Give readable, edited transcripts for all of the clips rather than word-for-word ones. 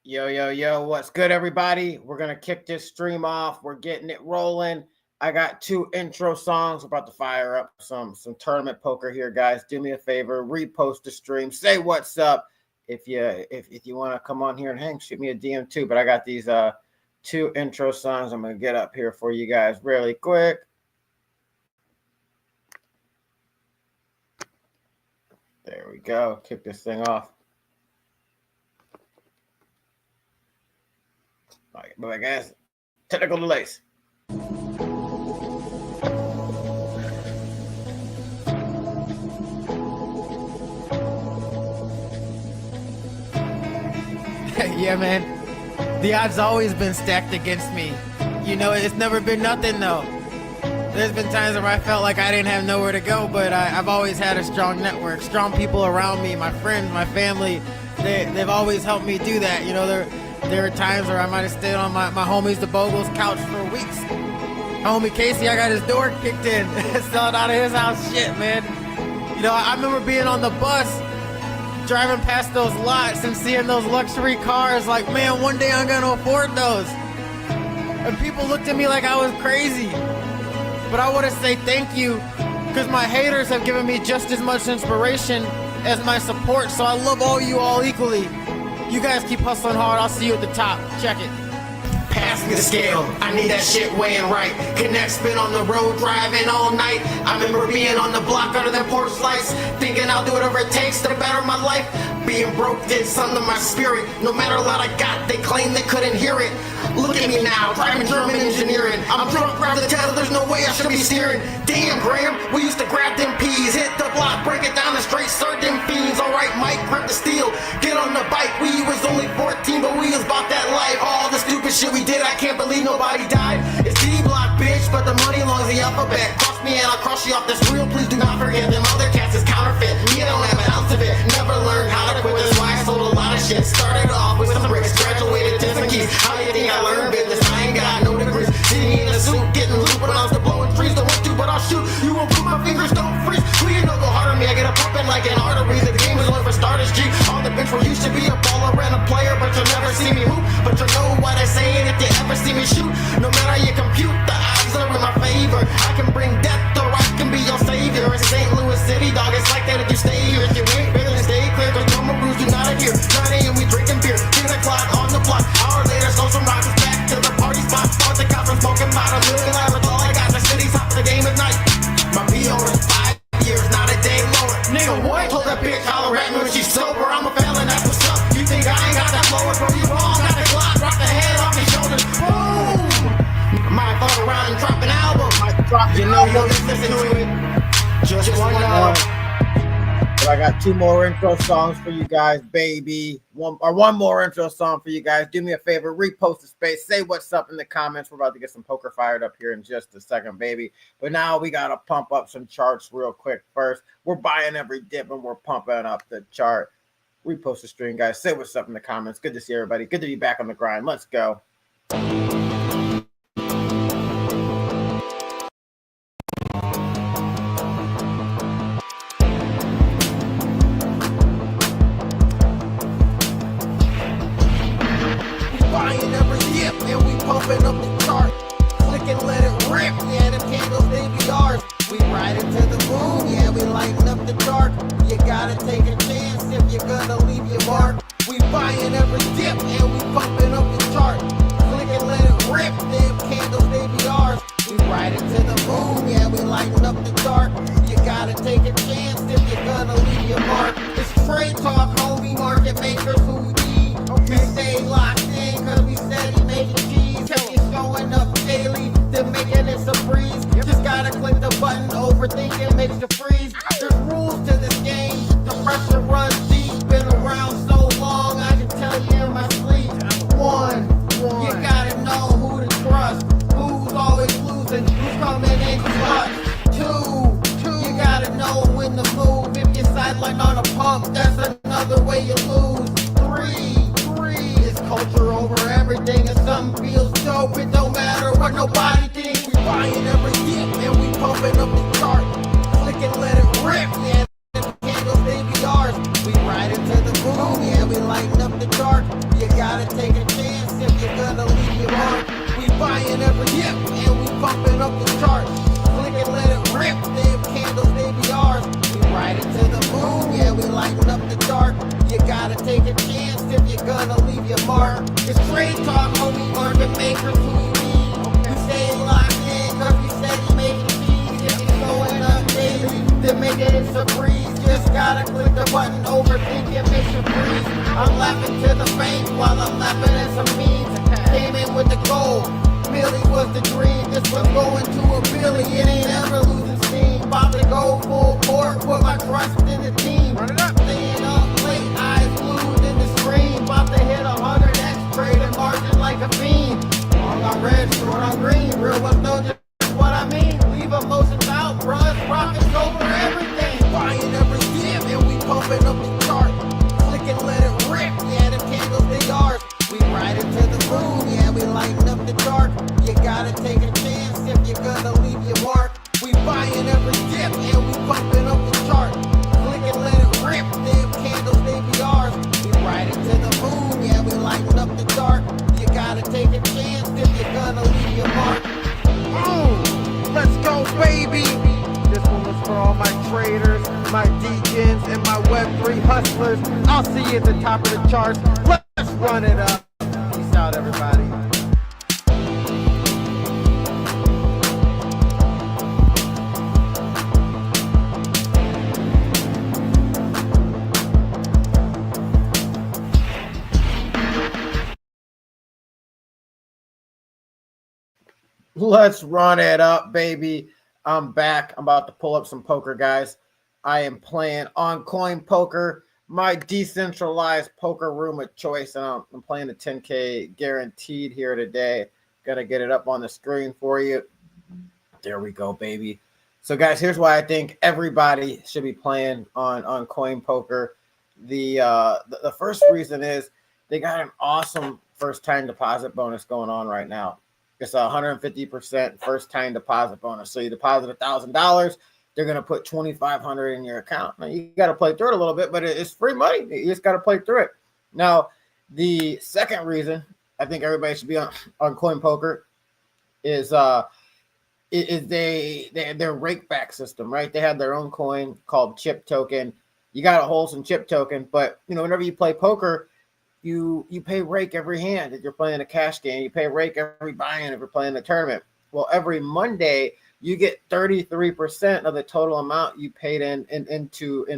Yo, what's good, everybody? We're going to kick this stream off. We're getting it rolling. I got 2 intro songs. We're about to fire up some tournament poker here, guys. Do me a favor, repost the stream. Say what's up. If you want to come on here and hang, shoot me a DM too. But I got these 2 intro songs I'm going to get up here for you guys really quick. There we go. Kick this thing off. All right, but guys, technical delays. Yeah, man. The odds always been stacked against me. You know, it's never been nothing though. There's been times where I felt like I didn't have nowhere to go, but I've always had a strong network, strong people around me, my friends, my family. They've always helped me do that. You know, there were times where I might have stayed on my homies the Bogle's couch for weeks. Homie Casey, I got his door kicked in, selling out of his house. Shit, man. You know, I remember being on the bus, driving past those lots and seeing those luxury cars like, man, one day I'm gonna afford those. And people looked at me like I was crazy. But I want to say thank you, because my haters have given me just as much inspiration as my support, so I love all you all equally. You guys keep hustling hard. I'll see you at the top. Check it. Pass me the scale, I need that shit weighing right. Connect, spin on the road, driving all night. I remember being on the block under that porch lights, thinking I'll do whatever it takes to better my life. Being broke did something to my spirit. No matter what I got, they claimed they couldn't hear it. Look at me now, driving German engineering. I'm drunk, grab the tether, there's no way I should be steering. Damn, Graham, we used to grab them peas, hit the block, break it down and straight serve them fiends. Alright, Mike, grip the steel, get on the bike. We was only 14, but we was about that life. All the stupid shit we did, I can't believe nobody died. It's D-Block, bitch, but the money long as the alphabet. Cross me and I'll cross you off this real, please do not forget. Them other cats is counterfeit, me I don't have an ounce of it. Never learned how to quit, that's why I sold a lot of shit. Started off with some bricks, graduated to some keys. How do you think I learned business? I ain't got no degrees. Sitting in a suit, getting loot, but I'm still blowing trees. Don't want to, but I'll shoot. You won't put my fingers, don't freeze. We ain't no go harder me, I get a pumping like an artery. The game is only for starters, G. On the bench where used to be a baller and a player, but you'll never see me hoop. But you know what I say, and if you ever see me shoot, no matter how you compute, the odds are in my favor. I can bring death or I can be your savior. In St. Louis City, dog, it's like that if you stay here. If you ain't better, then stay clear, cause normal rules do not adhere. 9 a.m. we drinking beer, 10 o'clock on the block. Hour later, so some rockets back to the party spot. Start the conference, smoking bottom, living life with all I got. The city's hot, the game is nice. My PO is 5 years, not a day lower. Nigga, what? Told that bitch holler at me when she's sober. I'm a felon, that's what's up. You think I ain't got that blower, bro? You wrong, got the Glock, rock the head off his shoulders. Boom! Might fall around and drop an album. You know you'll just listen to it. Just one hour. But I got 2 more intro songs for you guys, baby. One more intro song for you guys. Do me a favor, repost the space. Say what's up in the comments. We're about to get some poker fired up here in just a second, baby. But now we got to pump up some charts real quick first. We're buying every dip and we're pumping up the chart. Repost the stream, guys. Say what's up in the comments. Good to see everybody. Good to be back on the grind. Let's go. Buying every dip and we pumping up the chart. Click and let it rip, yeah, them candles, they be ours. We ride into the moon, yeah, we lighten up the dark. You gotta take a chance if you're gonna leave your mark. We buying every dip and we pumping up the chart. Click and let it rip, them candles, they be ours. We ride into the moon, yeah, we lighten up the dark. You gotta take a chance if you're gonna leave your mark. It's trade talk, homie, market makers who we be. We stay locked in cause we steady making cheese. If you're showing up daily, then making it a breeze. Just gotta click the button, overthinking makes you freeze. There's rules to this game, the pressure runs deep. Been around so long, I can tell you in my sleep. One, you gotta know who to trust, who's always losing, who's coming in clutch. Two, you gotta know when to move. If you sideline on a pump, that's another way you lose. Three, is culture over everything. If something feels dope, it don't matter what nobody thinks. We buying every dip and we pumping up the chart. Click and let it rip, yeah, the candles, they be ours. We ride into the moon, yeah, we lighten up the dark. You gotta take pumping up the charts. Click and let it rip, them candles, they be ours. We ride it to the moon, yeah, we lighten up the dark. You gotta take a chance if you're gonna leave your mark. It's trade talk, homie, market makers who we need. We stay locked in, cause we steady making cheese. If you're going up daily, then make it a breeze. Just gotta click the button, overthink it, makes you freeze. I'm laughing to the bank while I'm laughing at some memes. Came in with the gold, Millie was the dream. This was going to a billy, it ain't ever losing steam. About to go full court, put my trust in the team. Run it up. Staying up late, eyes glued in the screen. About to hit 100x, trading margin like a fiend. Long on red, short on green, real ones know just what I mean. Leave emotions out, bruh, profits over everything. Buying every dip and we pumping up the chart. Click and let it rip, yeah, the candles they ours. We ride it to the moon, yeah, we lighten up the dark. You gotta take a chance if you're gonna leave your mark. We buying every dip and we pumping up the chart. Click and let it rip, them candles they be ours. We ride it to the moon, yeah, we lighten up the dark. You gotta take a chance if you're gonna leave your mark. Boom! Let's go, baby! This one was for all my traders, my deacons, and my Web3 hustlers. I'll see you at the top of the charts. Let's run it up. Peace out, everybody. Let's run it up, baby. I'm back. I'm about to pull up some poker, guys. I am playing on CoinPoker, my decentralized poker room of choice, and I'm playing the 10K guaranteed here today. Gotta get it up on the screen for you. There we go, baby. So, guys, here's why I think everybody should be playing on CoinPoker. The first reason is they got an awesome first-time deposit bonus going on right now. It's a 150% first-time deposit bonus. So you deposit $1,000, they're going to put $2,500 in your account. Now, you got to play through it a little bit, but it's free money. You just got to play through it. Now, the second reason I think everybody should be on CoinPoker is their rake back system, right? They have their own coin called Chip Token. You got to hold some Chip Token, but whenever you play poker, you pay rake every hand. If you're playing a cash game, you pay rake every buy-in if you're playing a tournament. Well, every Monday you get 33% of the total amount you paid in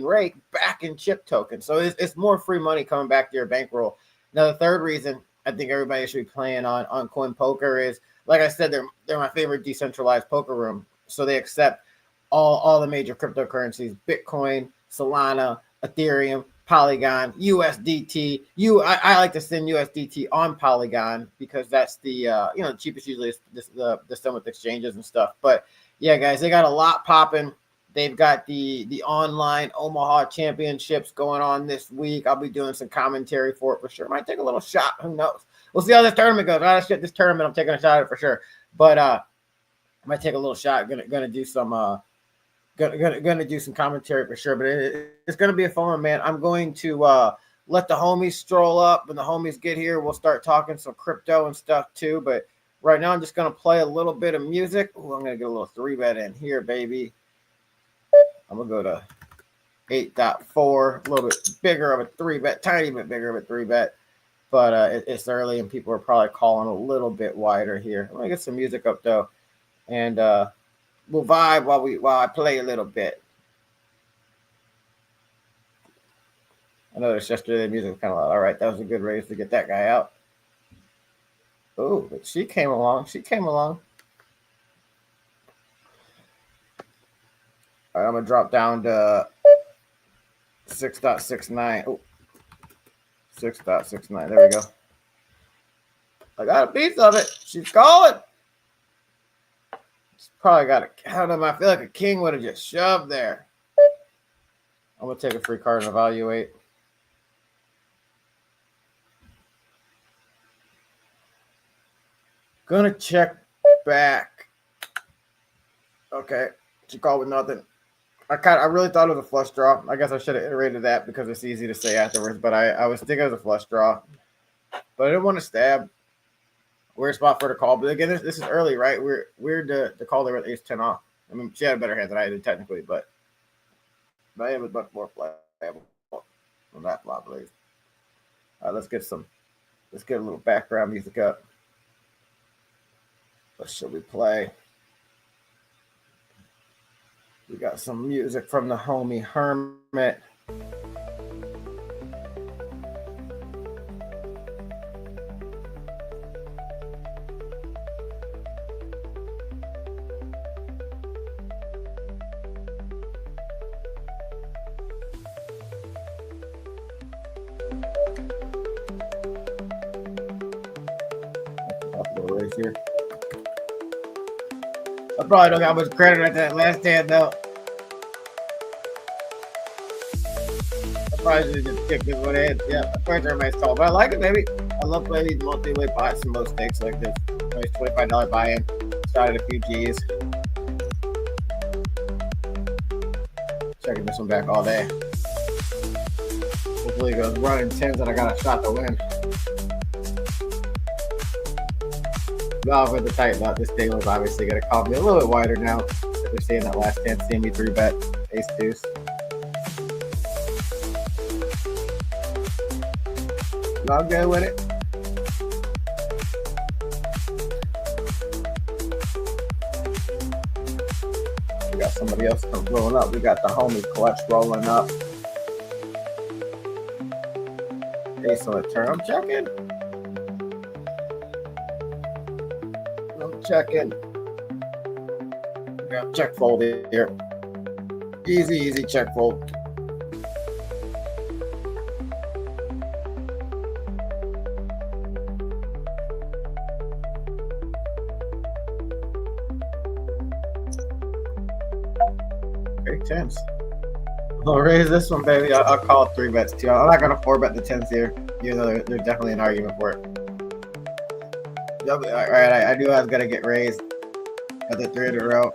rake back in Chip Token. So it's more free money coming back to your bankroll. Now, the third reason I think everybody should be playing on CoinPoker is, like I said, they're my favorite decentralized poker room. So they accept all the major cryptocurrencies: Bitcoin, Solana, Ethereum, Polygon, USDT. I like to send USDT on Polygon because that's the cheapest usually is the sum with exchanges and stuff. But yeah, guys, they got a lot popping. They've got the online Omaha Championships going on this week. I'll be doing some commentary for it for sure. Might take a little shot. Who knows? We'll see how this tournament goes. This tournament, I'm taking a shot at it for sure. But I might take a little shot. Gonna do some Gonna do some commentary for sure, but it's gonna be a fun one, man. I'm going to let the homies stroll up. When the homies get here, we'll start talking some crypto and stuff too. But right now, I'm just gonna play a little bit of music. Ooh, I'm gonna get a little 3-bet in here, baby. I'm gonna go to 8.4, a little bit bigger of a 3-bet, tiny bit bigger of a 3-bet. But it's early and people are probably calling a little bit wider here. I'm gonna get some music up though, and we'll vibe while I play a little bit. I noticed yesterday the music was kind of loud. All right, that was a good raise to get that guy out. Oh, but she came along. All right, I'm gonna drop down to 6.69. Oh, 6.69. There we go. I got a piece of it. She's calling. Probably got I don't know. I feel like a king would have just shoved there. I'm gonna take a free card and evaluate. Gonna check back. Okay, she called with nothing. I really thought it was a flush draw. I guess I should have iterated that because it's easy to say afterwards. But I was thinking it was a flush draw. But I didn't want to stab. Weird spot for the call, but again, this is early, right? Weird to call there with ace 10 off. I mean, she had a better hand than I did technically, but my hand was much more playable on that flop, please. All right, let's get a little background music up. What should we play? We got some music from the homie Hermit. Here. I probably don't got much credit at that last hand though. I probably should just kick this one in. Yeah, the first everybody's called, but I like it, baby. I love playing these multi-way pots and low stakes like this. Nice $25 buy-in. Started a few G's. Checking this one back all day. Hopefully it goes running 10s and I got a shot to win. Well, with the tight nut, this table is obviously going to call me a little bit wider now. They're seeing that last hand, seeing me 3-bet ace deuce. Not good with it. We got somebody else rolling up. We got the homie Clutch rolling up. Ace on the turn. I'm checking. Checking. Yeah, check fold here. Easy check fold. Big tens. I'll raise this one, baby. I'll call it 3-bets too. I'm not gonna 4-bet the 10s here, even though there's definitely an argument for it. All right, I knew I was gonna get raised at the 3 in a row.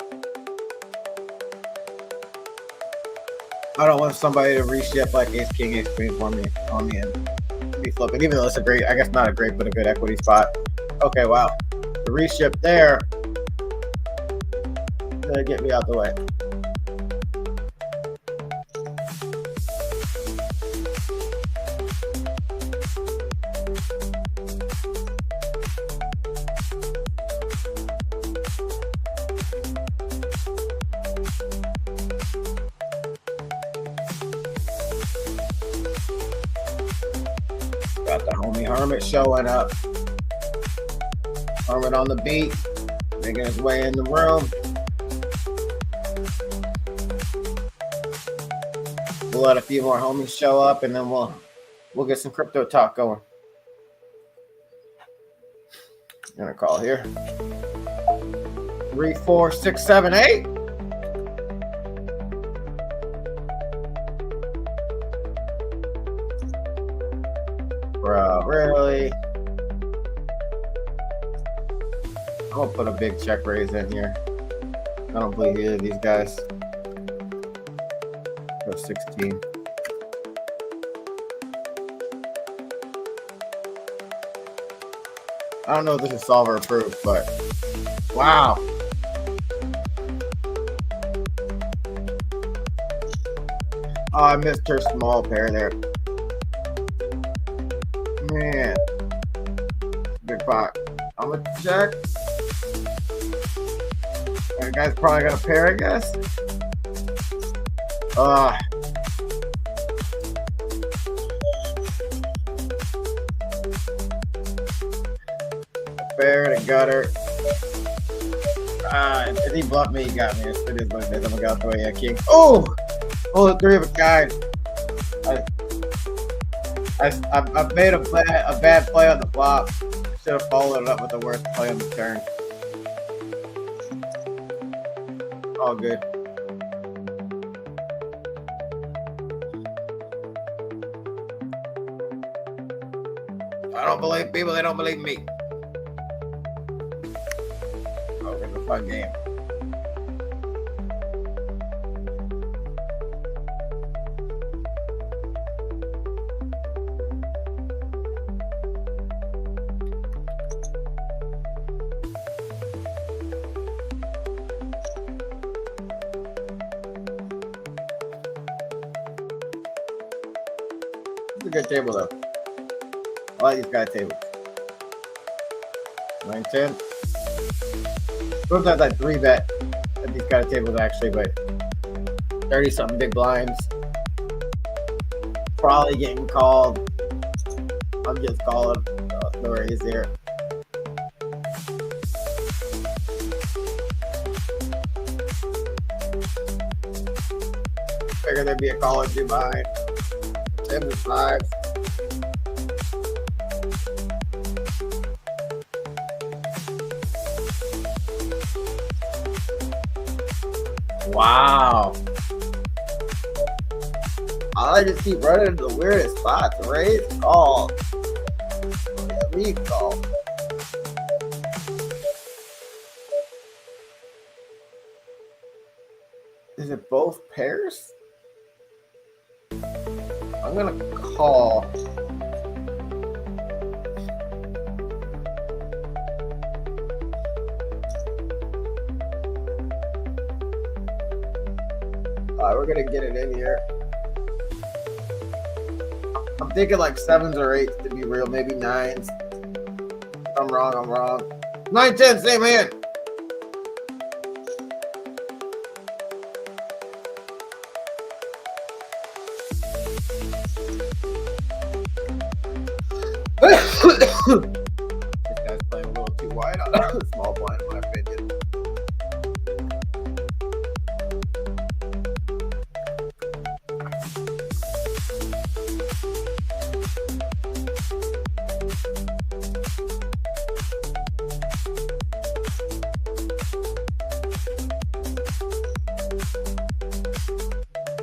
I don't want somebody to reship like ace king, ace queen for me on me and be flipping. Even though it's a great, I guess not a great, but a good equity spot. Okay, wow, the reship there gonna get me out the way. Got the homie Hermit showing up. Hermit on the beat, making his way in the room. We'll let a few more homies show up, and then we'll get some crypto talk going. Gonna call here. 3, 4, 6, 7, 8. Bro, really? I'm gonna put a big check raise in here. I don't believe either of these guys. Go 16. I don't know if this is solver approved, but wow. Oh, I missed her small pair there. Man. Big pot. I'm gonna check. That guy's probably got a pair, I guess. Fair and a gutter. If he bluffed me, he got me. It is what it is. I'm gonna go out the way. Yeah, king. Oh, the 3 of a kind. I made a bad play on the flop. Should have followed it up with the worst play on the turn. All good. I don't believe people, they don't believe me. Oh, it's a fun game. It's a good table though. I like these guy tables. 9-10. Sometimes I 3-bet at these kind of tables actually, but 30 something big blinds. Probably getting called. I'm just calling. No raise here. Figure there'd be a call or two behind. 10-5. Wow. I just keep running into the weirdest spots. Raise, call. Yeah, leave, call. Is it both pairs? I'm gonna call. We're gonna get it in here. I'm thinking like 7s or 8s to be real, maybe 9s. If I'm wrong, I'm wrong. 9-10, same hand. This guy's playing a little too wide on a small blind, in my opinion.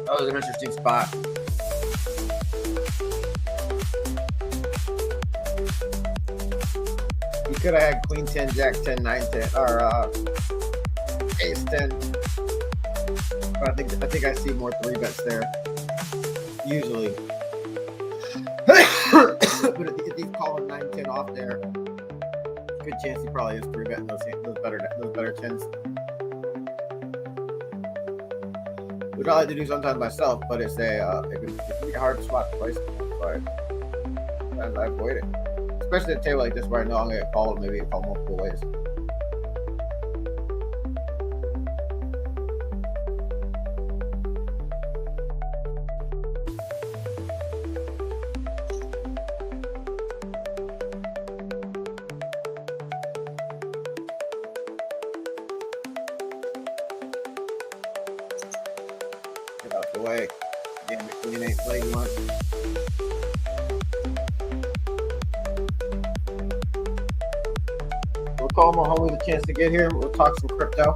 That was an interesting spot. You could have had Queen 10, Jack 10, 9 10, or Ace 10. But I think I see more 3-bets there. Usually. But if he's calling 9 10 off there, good chance he probably is 3-betting those better 10s. Which I like to do sometimes myself, but it's it can be a hard spot to place. But sometimes I avoid it. Especially at a table like this where I know I'm going to get called, maybe get called multiple ways. Get out the way. Damn it, Queen ain't playing one. We'll call my homies a chance to get here. We'll talk some crypto.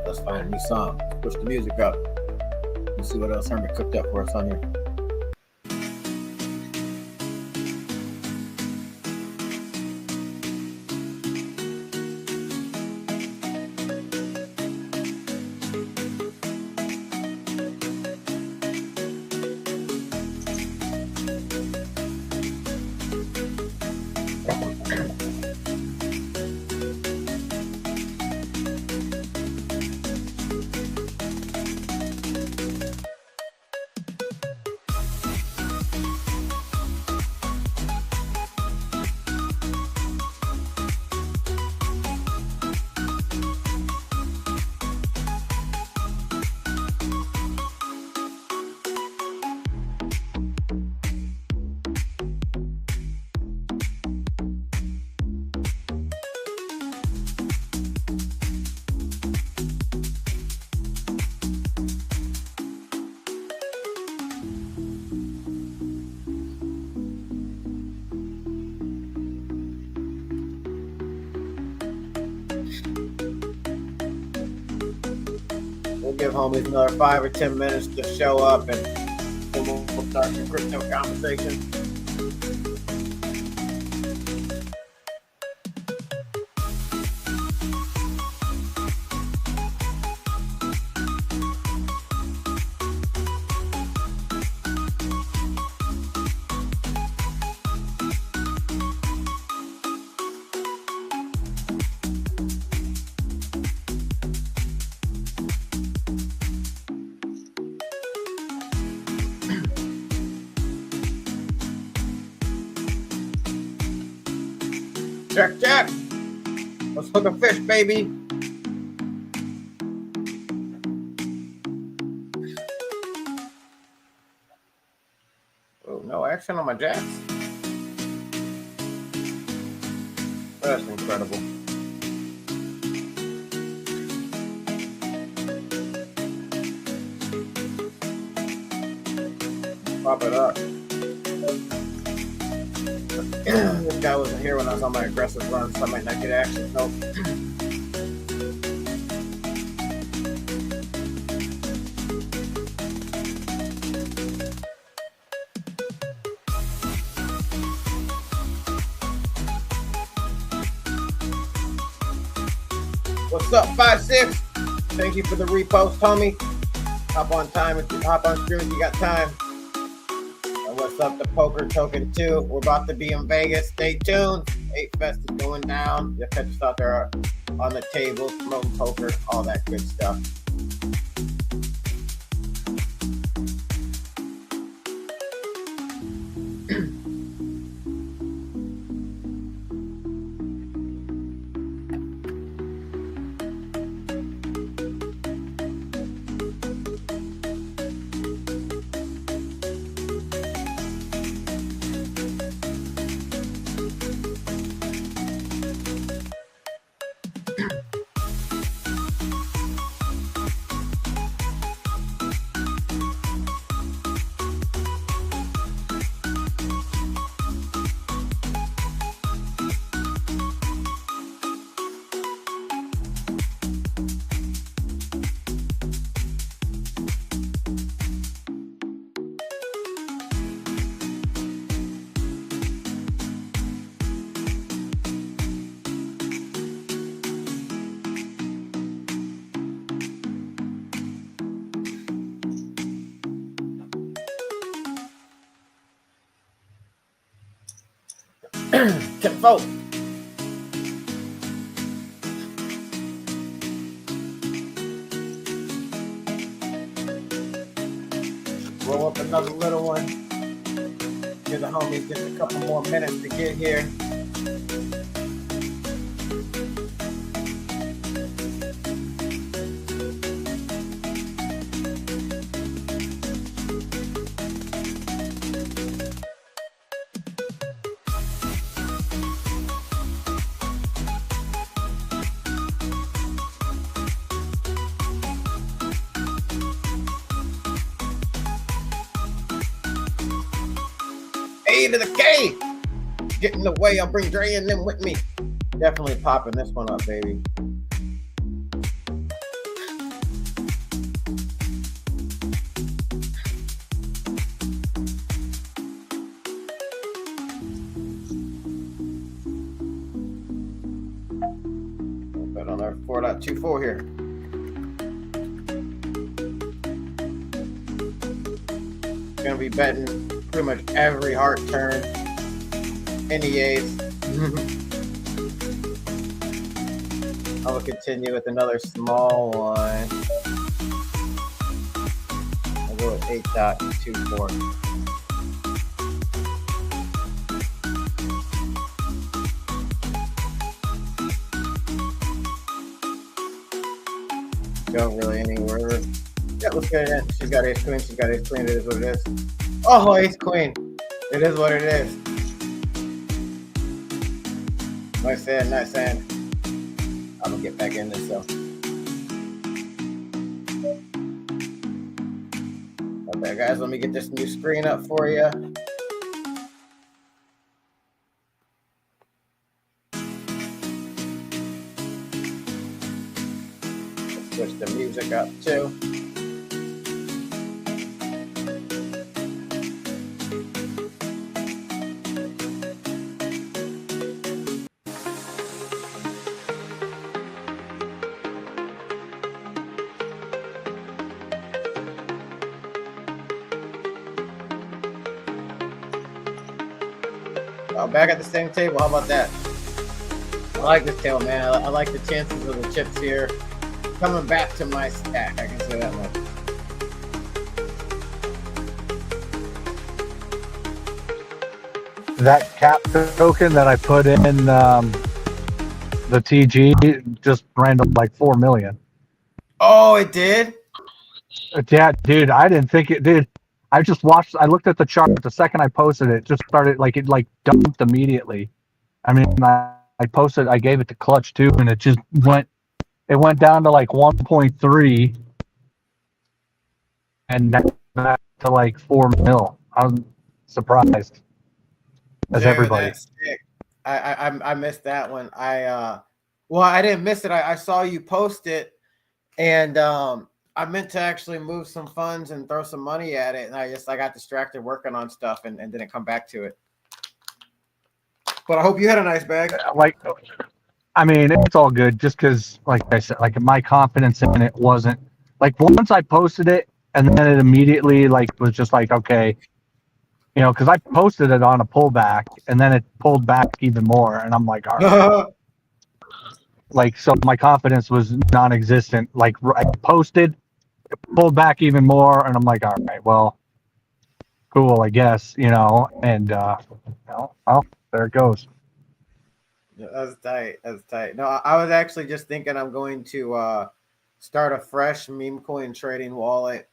Let's find a new song. Push the music up. Let's see what else Hermit cooked up for us on here. give homies another 5 or 10 minutes to show up, and then we'll start the crypto conversation. Check. Let's hook a fish, baby. Oh, no action on my jacks. That's incredible. Pop it up. This guy wasn't here when I was on my aggressive run, so I might not get action. Nope. What's up, 5-6? Thank you for the repost, homie. Hop on stream if you got time. What's up, the Poker Token 2? We're about to be in Vegas. Stay tuned. 8 Fest is going down. You'll catch us out there on the tables, promoting poker, all that good stuff. Tenfold. Roll up another little one. Give the homies just a couple more minutes to get here. To the K, get in the way. I'll bring Dre and them with me. Definitely popping this one up, baby. Bet on our 4.24 here. Gonna be betting pretty much every heart turn in the A's. I will continue with another small one. I'll go with 8.24. Don't really anywhere. Yeah, let's get it in. She's got ace queen. It is what it is. Oh, ace queen. It is what it is. Nice hand. I'm gonna get back in this though. Okay, guys, let me get this new screen up for you. Let's switch the music up too. back at the same table. How about that? I like this table, man. I like the chances of the chips here coming back to my stack. I can say that much. That cap token that I put in the TG just ran to like 4 million. Oh, it did? Yeah, dude, I didn't think it did. I just watched, I looked at the chart the second I posted it, just started like, it like dumped immediately. I mean, I posted, I gave it to Clutch too, and it just went, it went down to like 1.3 and back to like 4 mil. I was surprised. As Dude, everybody. That's sick. I missed that one. Well, I didn't miss it. I saw you post it, and I meant to actually move some funds and throw some money at it, and I got distracted working on stuff and didn't come back to it. But I hope you had a nice bag. Like, I mean, it's all good. Just because, like I said, like my confidence in it wasn't like once I posted it, and then it immediately like was just like, okay, you know, because I posted it on a pullback, and then it pulled back even more, and I'm like, all right. Like, so my confidence was non-existent. Like, I posted, it pulled back even more, and I'm like, all right, well, cool, I guess, you know, and well, there it goes. Yeah, that's tight. That's tight. No, I was actually just thinking I'm going to start a fresh meme coin trading wallet,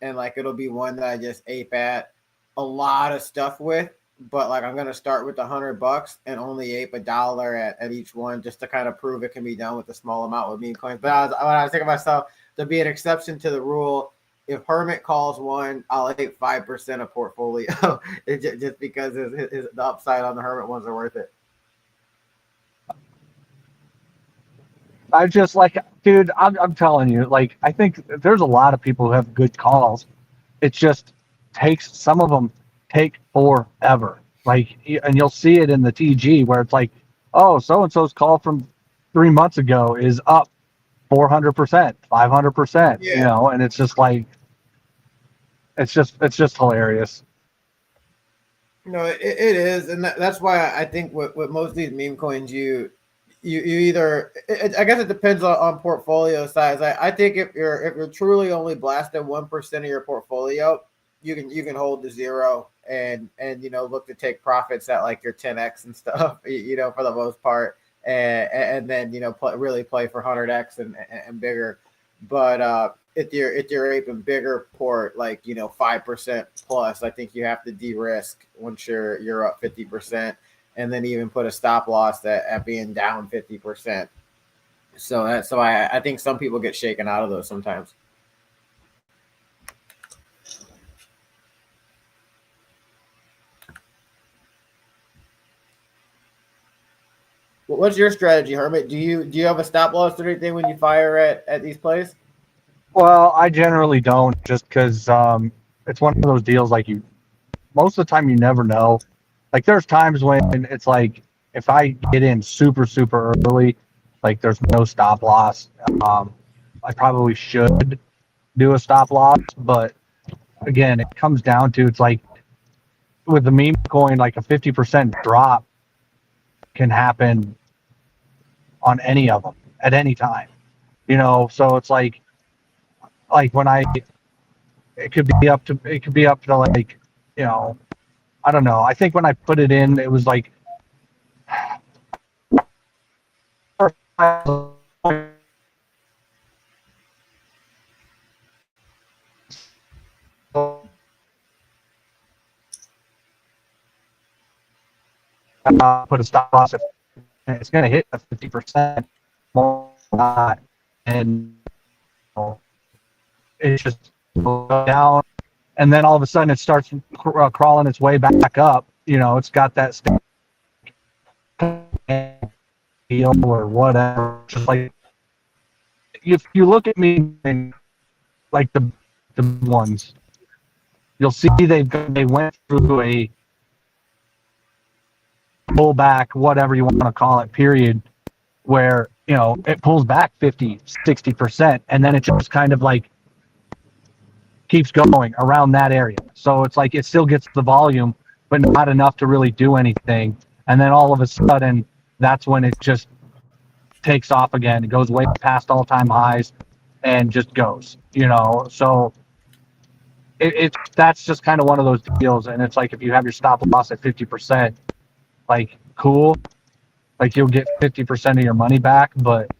and like it'll be one that I just ape at a lot of stuff with, but like I'm gonna start with $100 and only ape $1 at each one, just to kind of prove it can be done with a small amount with meme coins. But I was thinking to myself, there'll be an exception to the rule. If Hermit calls one, I'll ape 5% of portfolio, just because the upside on the Hermit ones are worth it. I just like, dude, I'm telling you, like, I think there's a lot of people who have good calls. It just takes, some of them take forever. Like, and you'll see it in the TG where it's like, oh, so-and-so's call from 3 months ago is up 400%, 500%, Yeah. You know, and it's just like, it's just hilarious. No, it is, and that's why I think with most of these meme coins, you either, I guess it depends on portfolio size. I think if you're truly only blasting 1% of your portfolio, you can hold to zero and you know, look to take profits at like your 10x and stuff, you know, for the most part, and then, you know, really play for 100x and bigger. But if you're aping bigger port, like, you know, 5% plus, I think you have to de-risk once you're up 50%, and then even put a stop loss at being down 50%. So I think some people get shaken out of those sometimes. What's your strategy, Hermit? Do you have a stop loss or anything when you fire at these plays? Well, I generally don't, just because it's one of those deals, like, you most of the time you never know. Like, there's times when it's like, if I get in super early, like there's no stop loss, I probably should do a stop loss. But again, it comes down to, it's like with the meme coin, like a 50% drop can happen on any of them at any time, you know. So it's like when it could be up to like, you know, I don't know. I think when I put it in, it was like put a stop loss if it's going to hit a 50% more, and it just goes down, and then all of a sudden it starts crawling its way back up. You know, it's got that deal or whatever. Just like, if you look at me and like the ones, you'll see they went through a pullback, whatever you want to call it, period, where, you know, it pulls back 50-60%, and then it just kind of like keeps going around that area. So it's like it still gets the volume, but not enough to really do anything. and then all of a sudden, that's when it just takes off again. It goes way past all-time highs and just goes, So that's just kind of one of those deals. And it's like, if you have your stop loss at 50%, like, cool, like you'll get 50% of your money back. But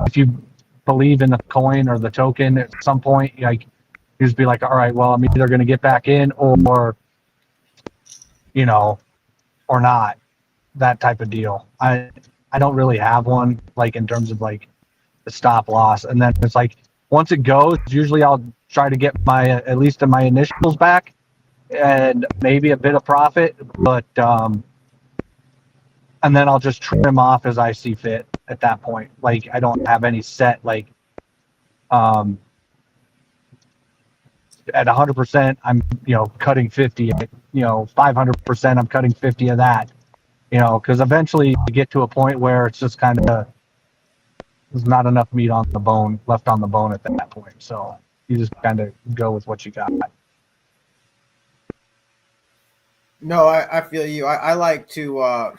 if you believe in the coin or the token at some point, like, you just be like, all right, well, I'm either going to get back in or or not, that type of deal. I don't really have one, like, in terms of like the stop loss. And then it's like, once it goes, usually I'll try to get at least my initials back and maybe a bit of profit, but and then I'll just trim off as I see fit at that point. Like, I don't have any set, like, at 100%, I'm, cutting 50, 500%, I'm cutting 50 of that, because eventually you get to a point where it's just kind of, there's not enough meat on the bone, left on the bone at that point. So you just kind of go with what you got. No, I feel you. I like to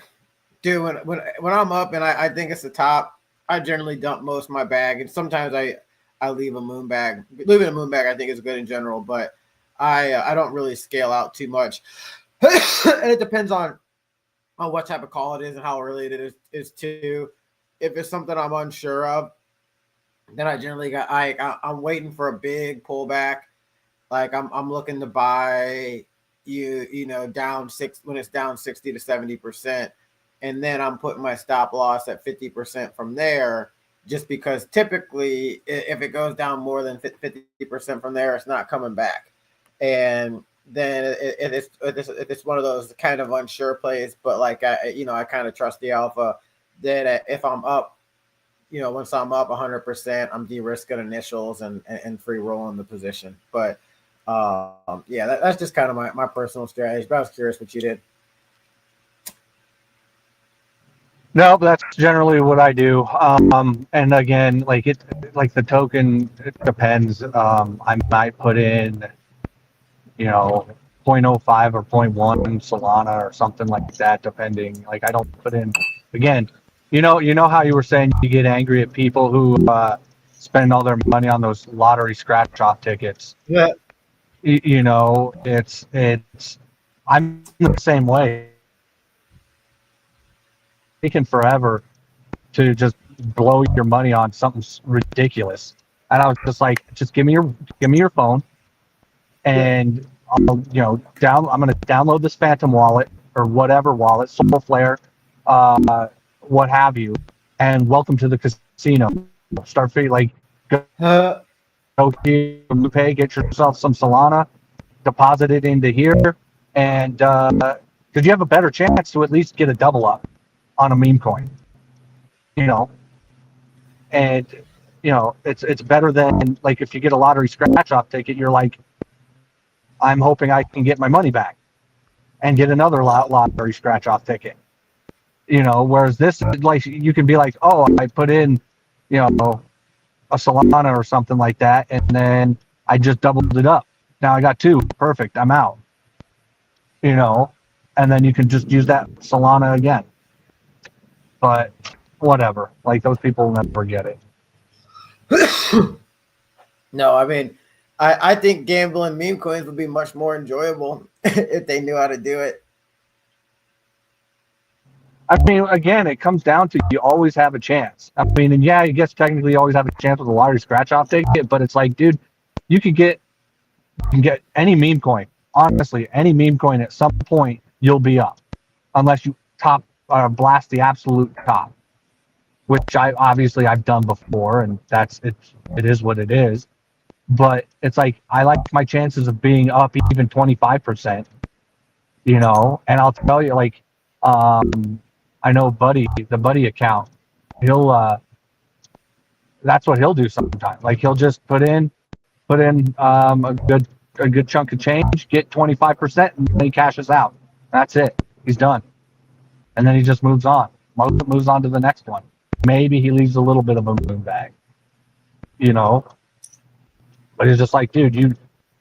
do when I'm up and I think it's the top, I generally dump most of my bag, and sometimes I leave a moon bag. Leaving a moon bag I think is good in general, but I don't really scale out too much. And it depends on what type of call it is and how early it is too. If it's something I'm unsure of, then I generally I'm waiting for a big pullback. Like, I'm looking to buy down when it's down 60 to 70%, and then I'm putting my stop loss at 50% from there. Just because typically, if it goes down more than 50% from there, it's not coming back. And then it's one of those kind of unsure plays. But like, I kind of trust the alpha that if I'm up, once I'm up 100%, I'm de-risking initials and free rolling the position. But that's just kind of my personal strategy. But I was curious what you did. No, that's generally what I do. And again, like the token, it depends. I might put in, 0.05 or 0.1 Solana or something like that, depending. Like, I don't put in, again, you know how you were saying you get angry at people who spend all their money on those lottery scratch-off tickets. Yeah. It's I'm the same way. Taking forever to just blow your money on something ridiculous, and I was just like, just give me your phone, and I'm going to download this Phantom wallet or whatever wallet, Soulflare, what have you, and welcome to the casino. Start figuring, like, go to pay, get yourself some Solana, deposit it into here, and because you have a better chance to at least get a double up on a meme coin, and it's better than, like, if you get a lottery scratch off ticket, you're like, I'm hoping I can get my money back and get another lottery scratch off ticket, whereas this, like, you can be like, oh, I put in, a Solana or something like that, and then I just doubled it up. Now I got two, perfect, I'm out, and then you can just use that Solana again. But whatever, like, those people will never get it. No, I mean, I think gambling meme coins would be much more enjoyable if they knew how to do it. I mean, again, it comes down to, you always have a chance. I mean, and yeah, I guess technically you always have a chance with a lottery scratch-off ticket, but it's like, dude, you can get any meme coin. Honestly, any meme coin at some point, you'll be up. Unless you blast the absolute top, which I've done before, and it is what it is. But it's like, I like my chances of being up even 25%, and I'll tell you, like, I know the Buddy account, that's what he'll do sometimes. Like, he'll just put in a good chunk of change, get 25%, and then he cashes out. That's it. He's done. And then he just moves on to the next one. Maybe he leaves a little bit of a moon bag, but it's just like, dude, you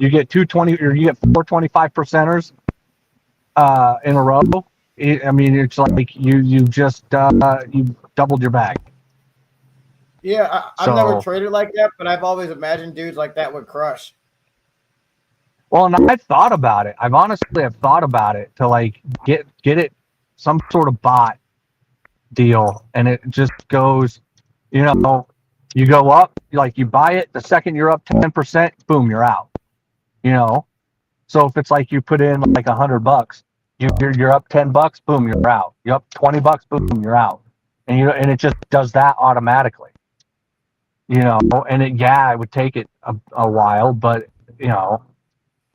get 220 or you get 4 25%ers in a row, I mean, it's like you just you doubled your bag. Yeah, I've never traded like that, but I've always imagined dudes like that would crush. Well, and I've thought about it. I've honestly thought about it to like get it some sort of bot deal, and it just goes, you know, you go up, like you buy it, the second you're up 10%, boom, you're out. You know, so if it's like you put in like $100, you're up $10, boom, you're out. You're up $20, boom, you're out. And and it just does that automatically. You know, and it would take it a while, but you know,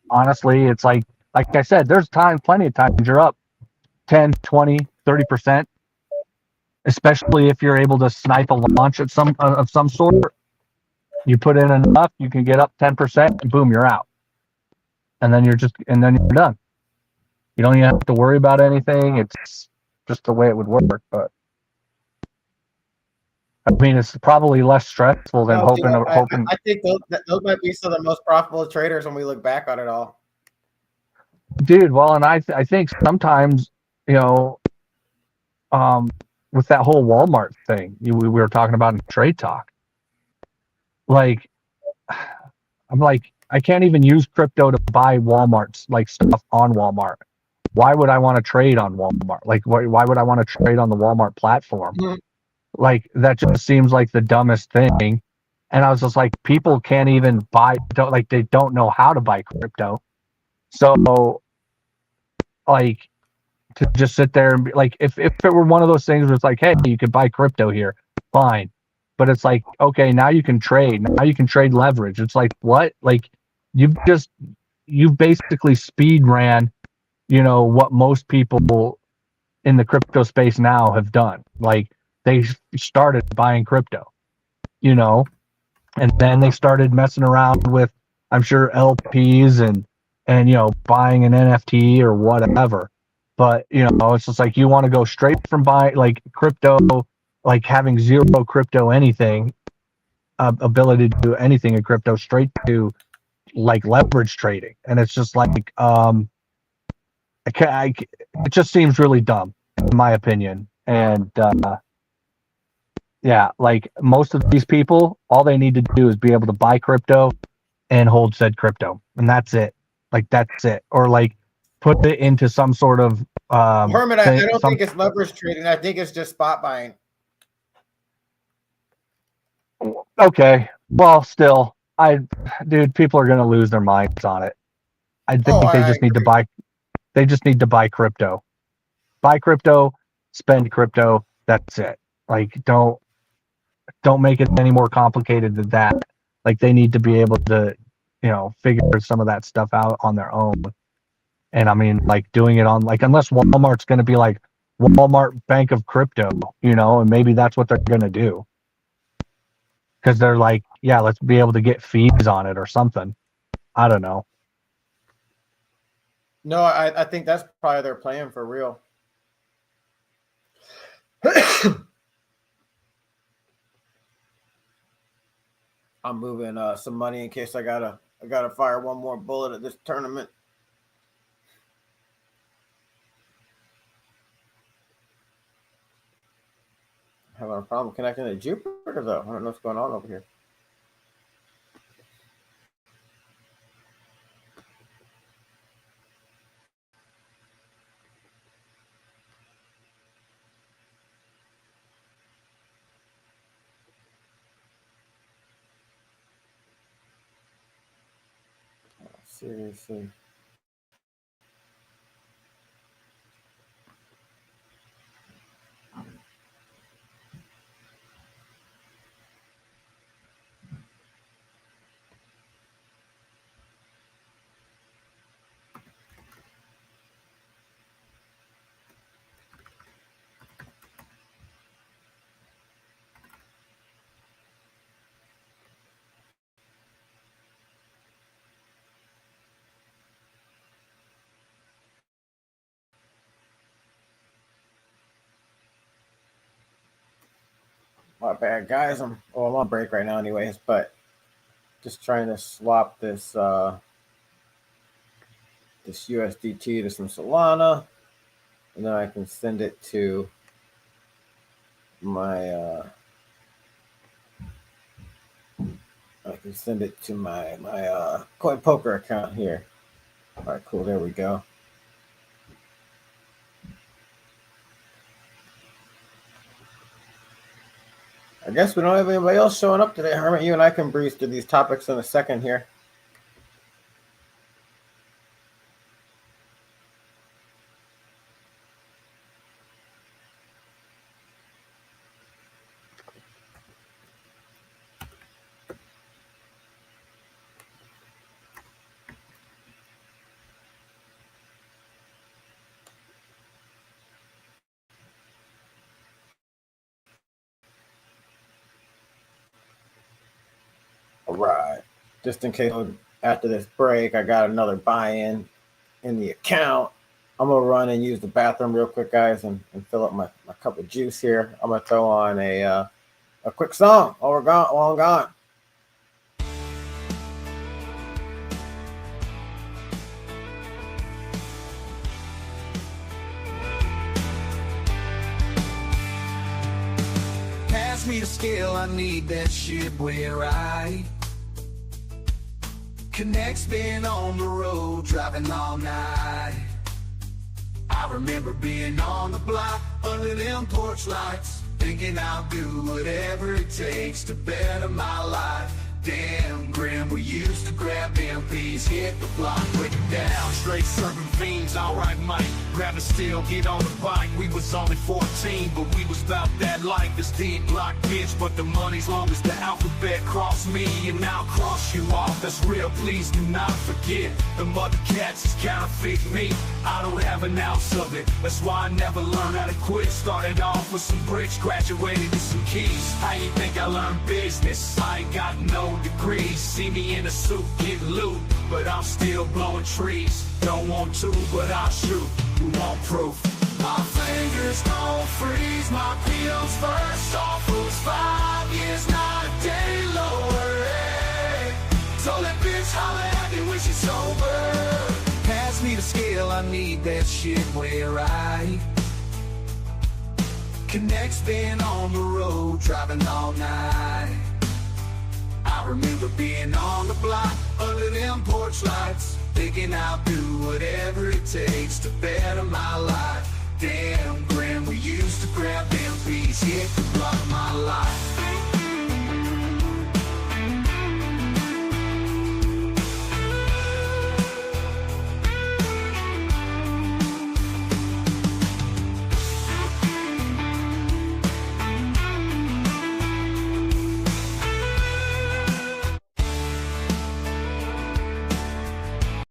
honestly, it's like I said, there's plenty of times you're up 10, 20, 30%, especially if you're able to snipe a launch of some sort. You put in enough, you can get up 10%, and boom, you're out. And then you're done. You don't even have to worry about anything. It's just the way it would work. But I mean, it's probably less stressful than hoping. I think those might be some of the most profitable traders when we look back on it all. Dude, well, and I think sometimes, you know, with that whole Walmart thing we were talking about in Trade Talk, like, I'm like, I can't even use crypto to buy Walmart's like stuff on Walmart. Why would I want to trade on Walmart? Like, why would I want to trade on the Walmart platform? Mm-hmm. Like, that just seems like the dumbest thing. And I was just like, people can't even they don't know how to buy crypto. So, like, to just sit there and be like, if it were one of those things where it's like, hey, you could buy crypto here, fine. But it's like, okay, now you can trade. Now you can trade leverage. It's like, what? Like, you've basically speed ran, you know, what most people in the crypto space now have done. Like, they started buying crypto, you know, and then they started messing around with, I'm sure, LPs and you know, buying an NFT or whatever. But, you know, it's just like, you want to go straight from buying like crypto, like having zero crypto anything, ability to do anything in crypto, straight to like leverage trading. And it's just like, it just seems really dumb, in my opinion. And yeah, like, most of these people, all they need to do is be able to buy crypto and hold said crypto, and that's it. Like, that's it. Or like put it into some sort of Hermit, I don't think it's leverage trading. I think it's just spot buying. Okay, well, still, dude, people are gonna lose their minds on it. I think they just need to buy. They just need to buy crypto. Buy crypto, spend crypto. That's it. Like, don't make it any more complicated than that. Like, they need to be able to, you know, figure some of that stuff out on their own. And I mean, like, doing it on, like, unless Walmart's going to be like Walmart Bank of Crypto, you know, and maybe that's what they're going to do. Because they're like, yeah, let's be able to get fees on it or something. I don't know. No, I think that's probably their plan for real. I'm moving some money in case I gotta fire one more bullet at this tournament. Having a problem connecting to Jupiter though. I don't know what's going on over here. Seriously. My bad, guys. I'm on break right now anyways, but just trying to swap this this USDT to some Solana. and then I can send it to my CoinPoker account here. All right, cool. There we go. I guess we don't have anybody else showing up today, Hermit. You and I can breeze through these topics in a second here. All right. Just in case after this break, I got another buy-in in the account. I'm going to run and use the bathroom real quick, guys, and fill up my cup of juice here. I'm going to throw on a quick song while I'm gone. Pass me the scale, I need that shit where I Connect's been on the road, driving all night. I remember being on the block, under them porch lights, thinking I'll do whatever it takes to better my life. Damn grim, we used to grab MPs, hit the block, break it down. Straight serving fiends, alright Mike. Grab a steel, get on the bike. We was only 14, but we was about that life. This D-block bitch, but the money's long as the alphabet. Cross me and I'll cross you off. That's real, please do not forget. The mother cats is counterfeit me. I don't have an ounce of it. That's why I never learned how to quit. Started off with some bricks, graduated with some keys. How you think I learned business? I ain't got no degrees. See me in a suit, get loot, but I'm still blowing trees. Don't want to, but I'll shoot. You want proof? My fingers don't freeze, my pills first off was 5 years, not a day lower. Hey. Told that bitch holla at me when she's sober. Pass me the scale, I need that shit where I Connect's been on the road, driving all night. I remember being on the block, under them porch lights, thinking I'll do whatever it takes to better my life. Damn grim, we used to grab MPs, hit the block of my life.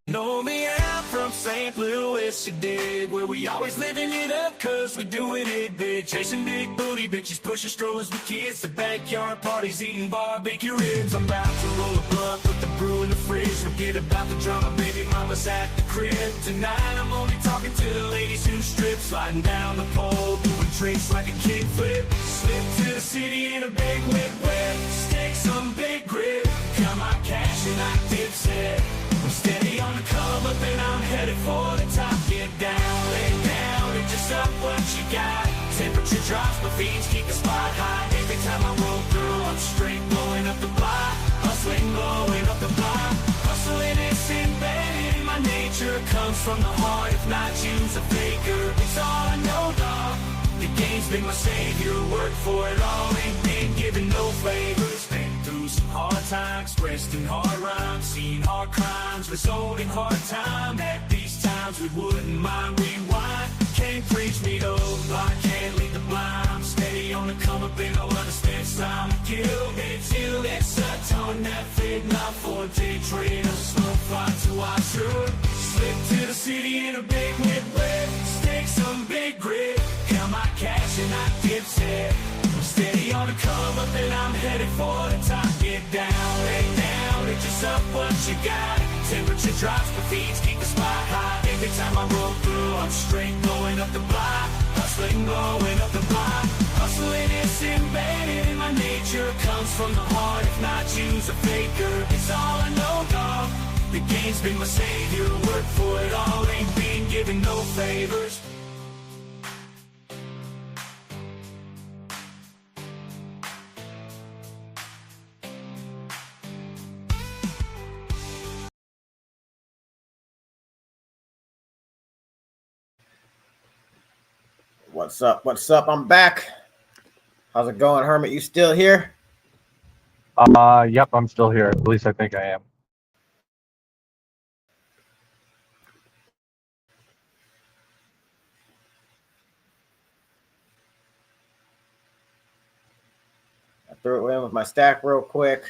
Know me, I'm from St. Louis, you dig. Where we always living it up, cause we doing it big. Chasing big booty bitches, pushing strollers with kids. The backyard parties, eating barbecue ribs. I'm about to roll a blunt, put the brew in the fridge. Forget about the drama, baby mama's at the crib. Tonight I'm only talking to the ladies who strip. Sliding down the pole, doing tricks like a kickflip. Slip to the city in a big whip whip. Stick some big grip. Got my cash and I dip set. I'm steady on the come up and I'm headed for the top. Get down, lay down, and just up what you got. Temperature drops, my fiends keep the spot high. Every time I roll through, I'm straight blowing up the block. Hustling, blowing up the block. Hustling is embedded in my nature. Comes from the heart, if not use a faker. It's all I know, dog. The game's been my savior. Work for it all, ain't been given no favors. Been through some hard times, expressed in hard rhymes. Seen hard crimes, result in hard time. At these times we wouldn't mind rewind. Can't preach me though, I can't lead the blind. I'm steady on the come up and no understand time to kill. Until it's a ton that fit, not for a day trade. A slow fly to our truth. Slip to the city in a big whip red. Stick some big grip. Count my cash and I dip set. I'm steady on the come up and I'm headed for the top. Get down, lay down, and just up what you got. Temperature drops, the feeds keep the spot high. Every time I roll through, I'm straight going up the block. Hustling, going up the block. Hustling is embedded in my nature. Comes from the heart, if not use a faker. It's all I know, dog. The game's been my savior. Work for it all, ain't been given no favors. What's up? What's up? I'm back. How's it going, Hermit? You still here? Yep, I'm still here. At least I think I am. I threw it in with my stack real quick.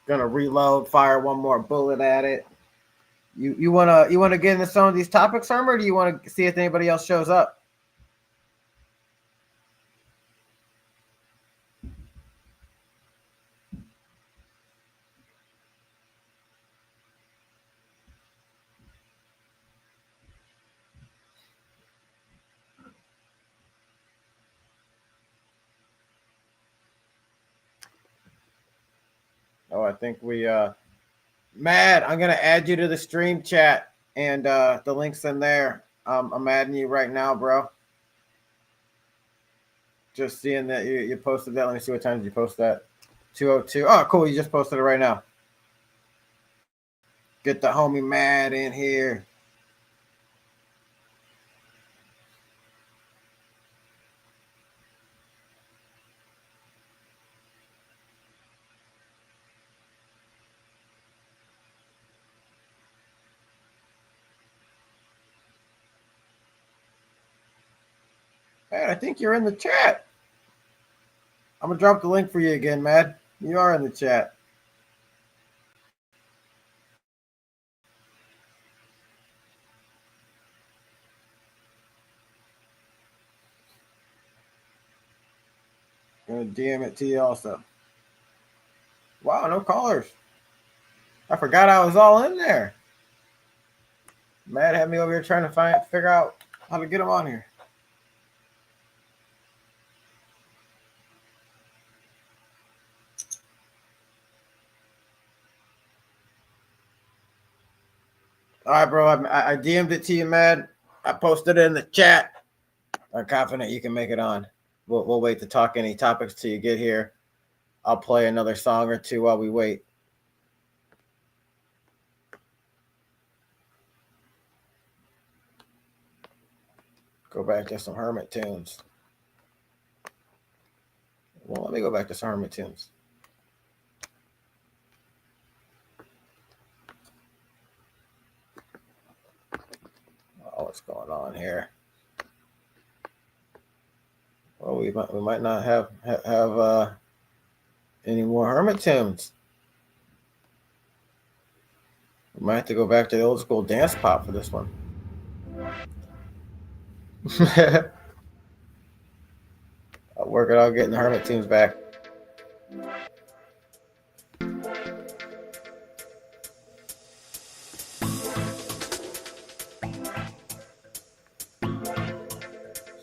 Gonna reload, fire one more bullet at it. You wanna get into some of these topics, Hermit, or do you want to see if anybody else shows up? Oh, I think we Mad, I'm gonna add you to the stream chat, and the link's in there. I'm adding you right now, bro. Just seeing that you posted that. Let me see what time did you post that. 2:02. Oh, cool. You just posted it right now. Get the homie Mad in here. Man, I think you're in the chat. I'm gonna drop the link for you again, Mad. You are in the chat. I'm gonna DM it to you also. Wow, no callers. I forgot I was all in there. Mad had me over here trying to figure out how to get them on here. All right, bro. I DM'd it to you, Mad. I posted it in the chat. I'm confident you can make it on. We'll wait to talk any topics till you get here. I'll play another song or two while we wait. Go back to some Hermit tunes. Well, let me go back to some Hermit tunes. Oh, what's going on here? Well, we might not have any more Hermit tunes. We might have to go back to the old school dance pop for this one. I'll work it out getting the Hermit tunes back.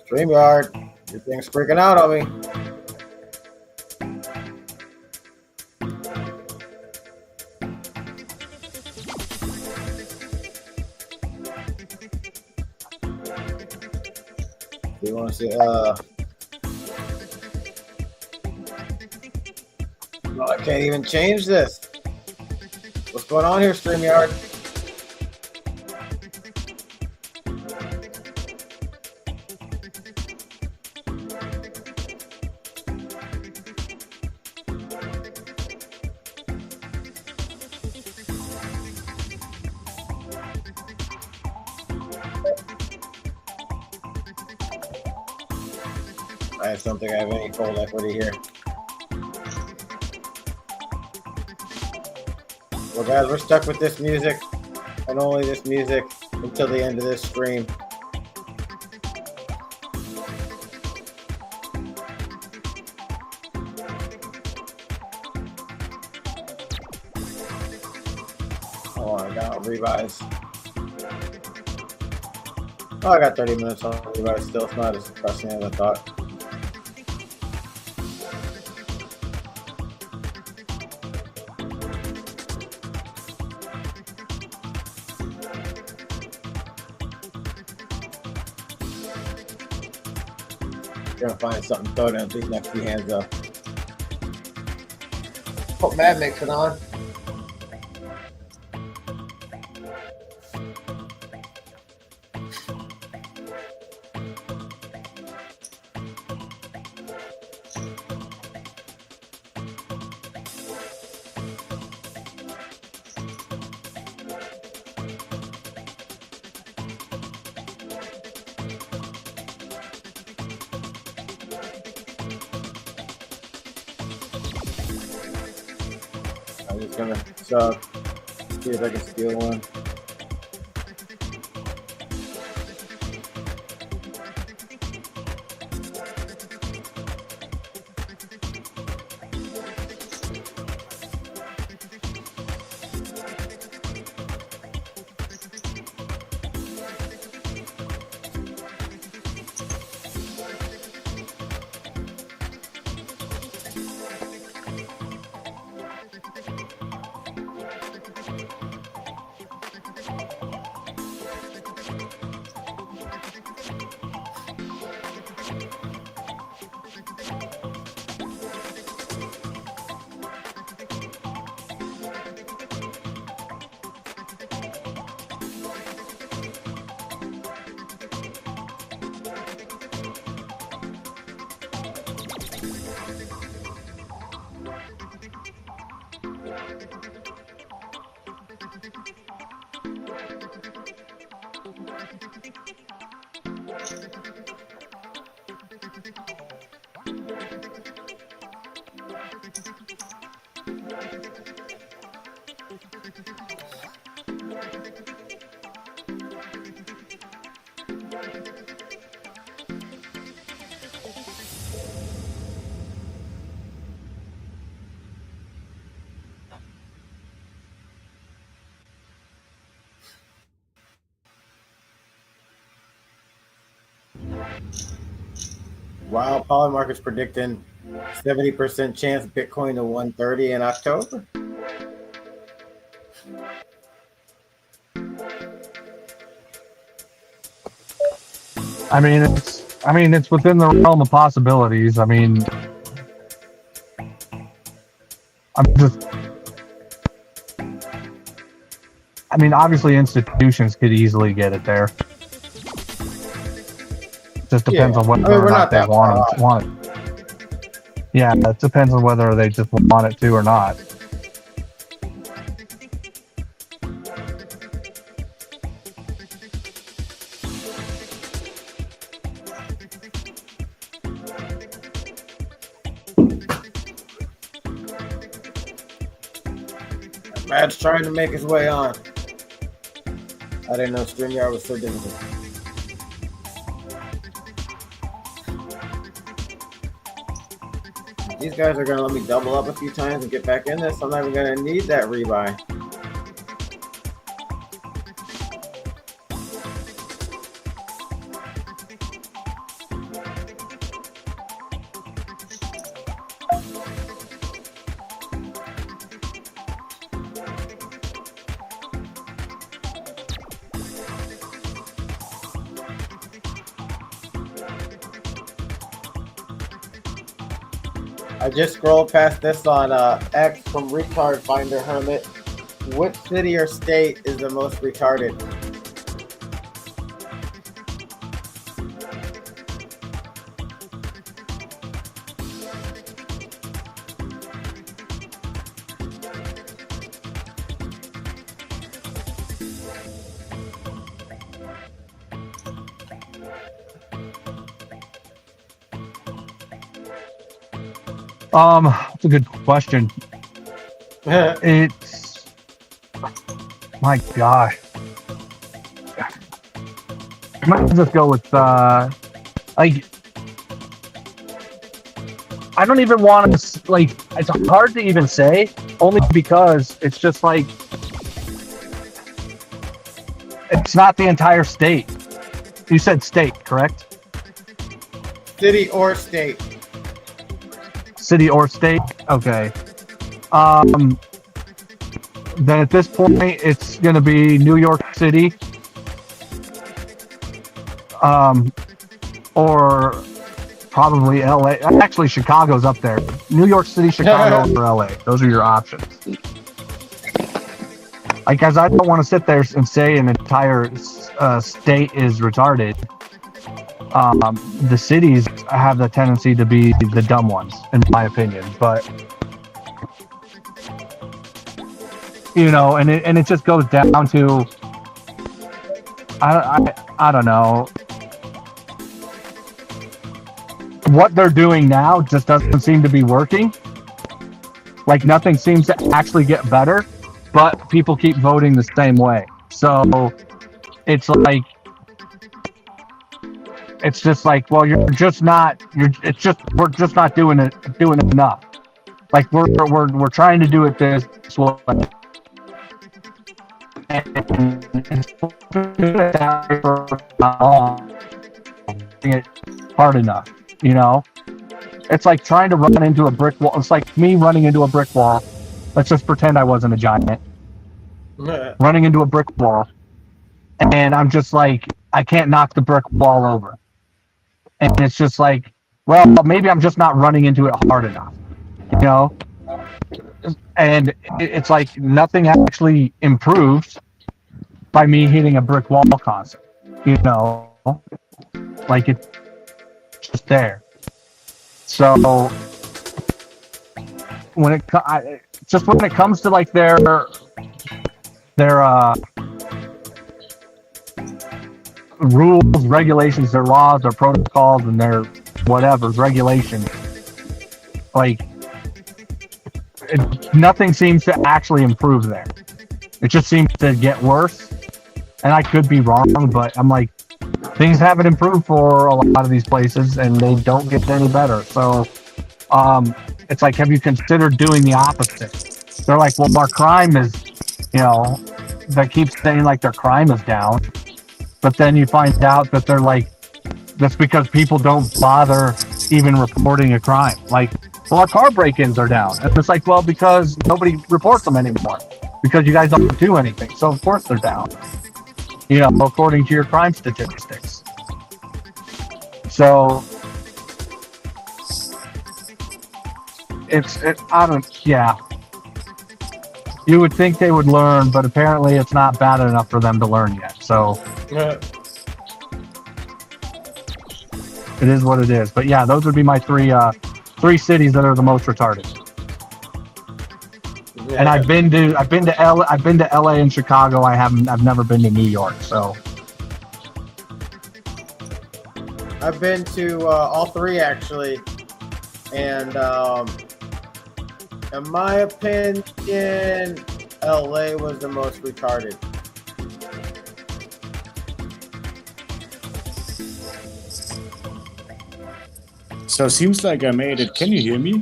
StreamYard, your thing's freaking out on me. Do you want to see? No, I can't even change this. What's going on here, StreamYard? I just don't think I have any cold equity here. Well, guys, we're stuck with this music and only this music until the end of this stream. Oh, I got revise. Oh, I got 30 minutes on revise still. It's not as pressing as I thought. Gonna find something to throw down these next few hands though. Hope Mad makes it on. I'm just gonna sub. See if I can steal one. Wow, Polymarket's predicting 70% chance Bitcoin to 130 in October. I mean, it's within the realm of possibilities. I mean, obviously institutions could easily get it there. Just depends on whether or not they want it. Yeah, it depends on whether they just want it to or not. Mad's trying to make his way on. I didn't know StreamYard was so difficult. These guys are going to let me double up a few times and get back in this. I'm not even going to need that rebuy. I just scrolled past this on X from Retard Finder Hermit. Which city or state is the most retarded? That's a good question. It's, my gosh. I might just go with, like, I don't even want to, like, it's hard to even say, only because it's just like, it's not the entire state. You said state, correct? City or state. City or state? Okay. Then at this point, it's going to be New York City. Or probably LA. Actually, Chicago's up there. New York City, Chicago, or LA. Those are your options. Like, guys, I don't want to sit there and say an entire state is retarded. The cities have the tendency to be the dumb ones, in my opinion. But you know, and it just goes down to I don't know. What they're doing now just doesn't seem to be working. Like nothing seems to actually get better, but people keep voting the same way. So it's like, it's just like, well, we're just not doing enough. Like we're trying to do it this way. And it hard enough, you know? It's like trying to run into a brick wall. It's like me running into a brick wall. Let's just pretend I wasn't a giant. Running into a brick wall. And I'm just like, I can't knock the brick wall over. And it's just like, well, maybe I'm just not running into it hard enough, you know? And it's like nothing actually improves by me hitting a brick wall constantly, you know? Like it's just there. So when it comes to like their rules, regulations, their laws, their protocols, and their whatever's regulations, like nothing seems to actually improve there. It just seems to get worse. And I could be wrong, but I'm like, things haven't improved for a lot of these places, and they don't get any better. So it's like, have you considered doing the opposite? They're like, well, our crime is, you know, they keep saying like their crime is down, but then you find out that they're like, that's because people don't bother even reporting a crime. Like, well, our car break-ins are down. And it's like, well, because nobody reports them anymore, because you guys don't do anything. So of course they're down, you know, according to your crime statistics. So yeah. You would think they would learn, but apparently it's not bad enough for them to learn yet. So it is what it is. But yeah, those would be my three cities that are the most retarded. Yeah. And I've been to LA and Chicago. I've never been to New York. So I've been to all three actually, and in my opinion, LA was the most retarded. So it seems like I made it. Can you hear me?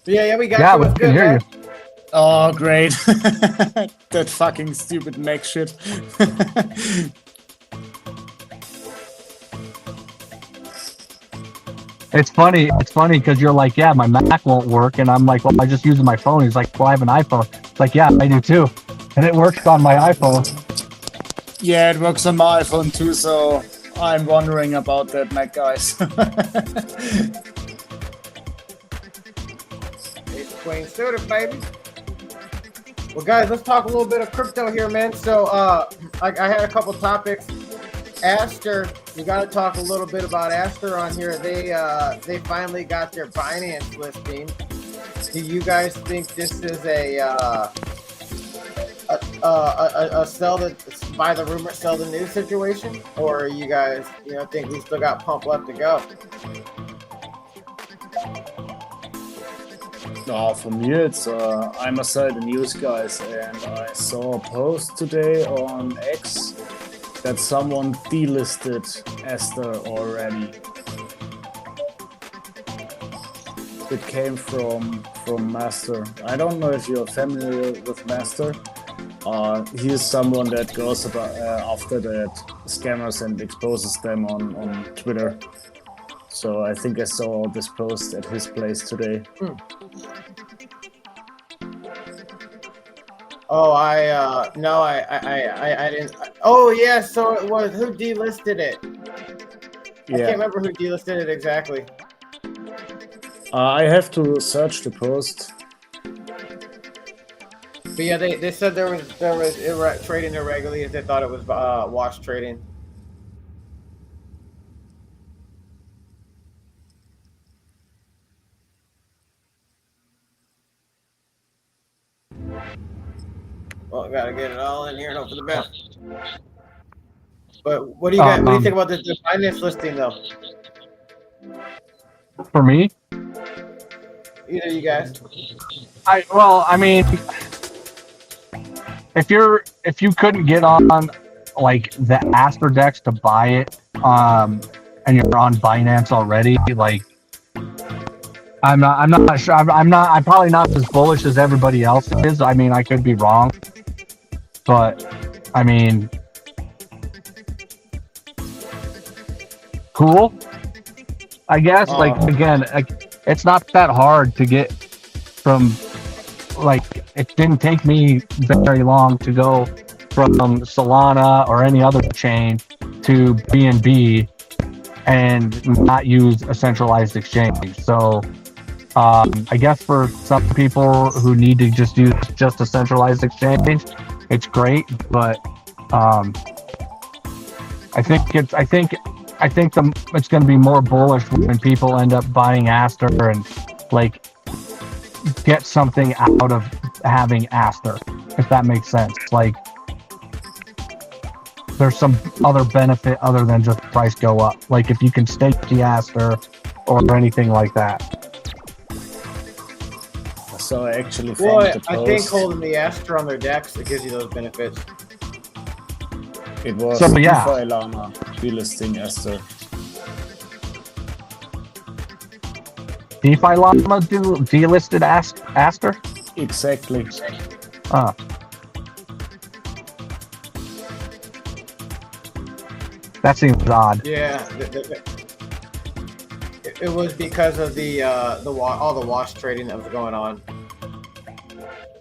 Yeah, we got you. Yeah, we can hear you. Oh, great. That fucking stupid Mac shit. It's funny because you're like, yeah, my Mac won't work, and I'm like, well, I just use my phone. He's like, well, I have an iPhone. It's like, yeah, I do too, and it works on my iPhone. Yeah, it works on my iPhone too, so I'm wondering about that, Mac guys. It's Queen Suited, baby. Well, guys, let's talk a little bit of crypto here, man. So, I had a couple topics. Aster, we got to talk a little bit about Aster on here. They finally got their Binance listing. Do you guys think this is a sell the buy the rumor, sell the news situation, or you guys think we still got pump left to go? For me, it's I must say the news guys, and I saw a post today on X that someone delisted Aster already. It came from Master. I don't know if you're familiar with Master. He is someone that goes about after that scammers and exposes them on Twitter. So I think I saw this post at his place today. Oh, no, I didn't. Oh, yeah, so it was, who delisted it? Yeah. I can't remember who delisted it exactly. I have to search the post. But yeah, they said there was trading irregularly. They thought it was wash trading. Well, I gotta get it all in here and hope for the best. But what do you guys? What do you think about the Binance listing, though? For me, Either you guys. I mean, if you couldn't get on like the Aster Dex to buy it, and you're on Binance already, like I'm not sure. I'm probably not as bullish as everybody else is. I mean, I could be wrong, but I mean, cool. I guess again, it's not that hard to get from. Like, it didn't take me very long to go from Solana or any other chain to BNB and not use a centralized exchange. So I guess for some people who need to just use just a centralized exchange, it's great. But I think it's going to be more bullish when people end up buying Aster and like get something out of having Aster, if that makes sense. Like, there's some other benefit other than just price go up. Like, if you can stake the Aster or anything like that. So I actually Well, found the I post. think holding the Aster on their decks, it gives you those benefits. It was So, yeah. DeFi Llama delisting Aster. DeFi Llama delisted Aster? Exactly. That seems odd. Yeah, it was because of all the wash trading that was going on.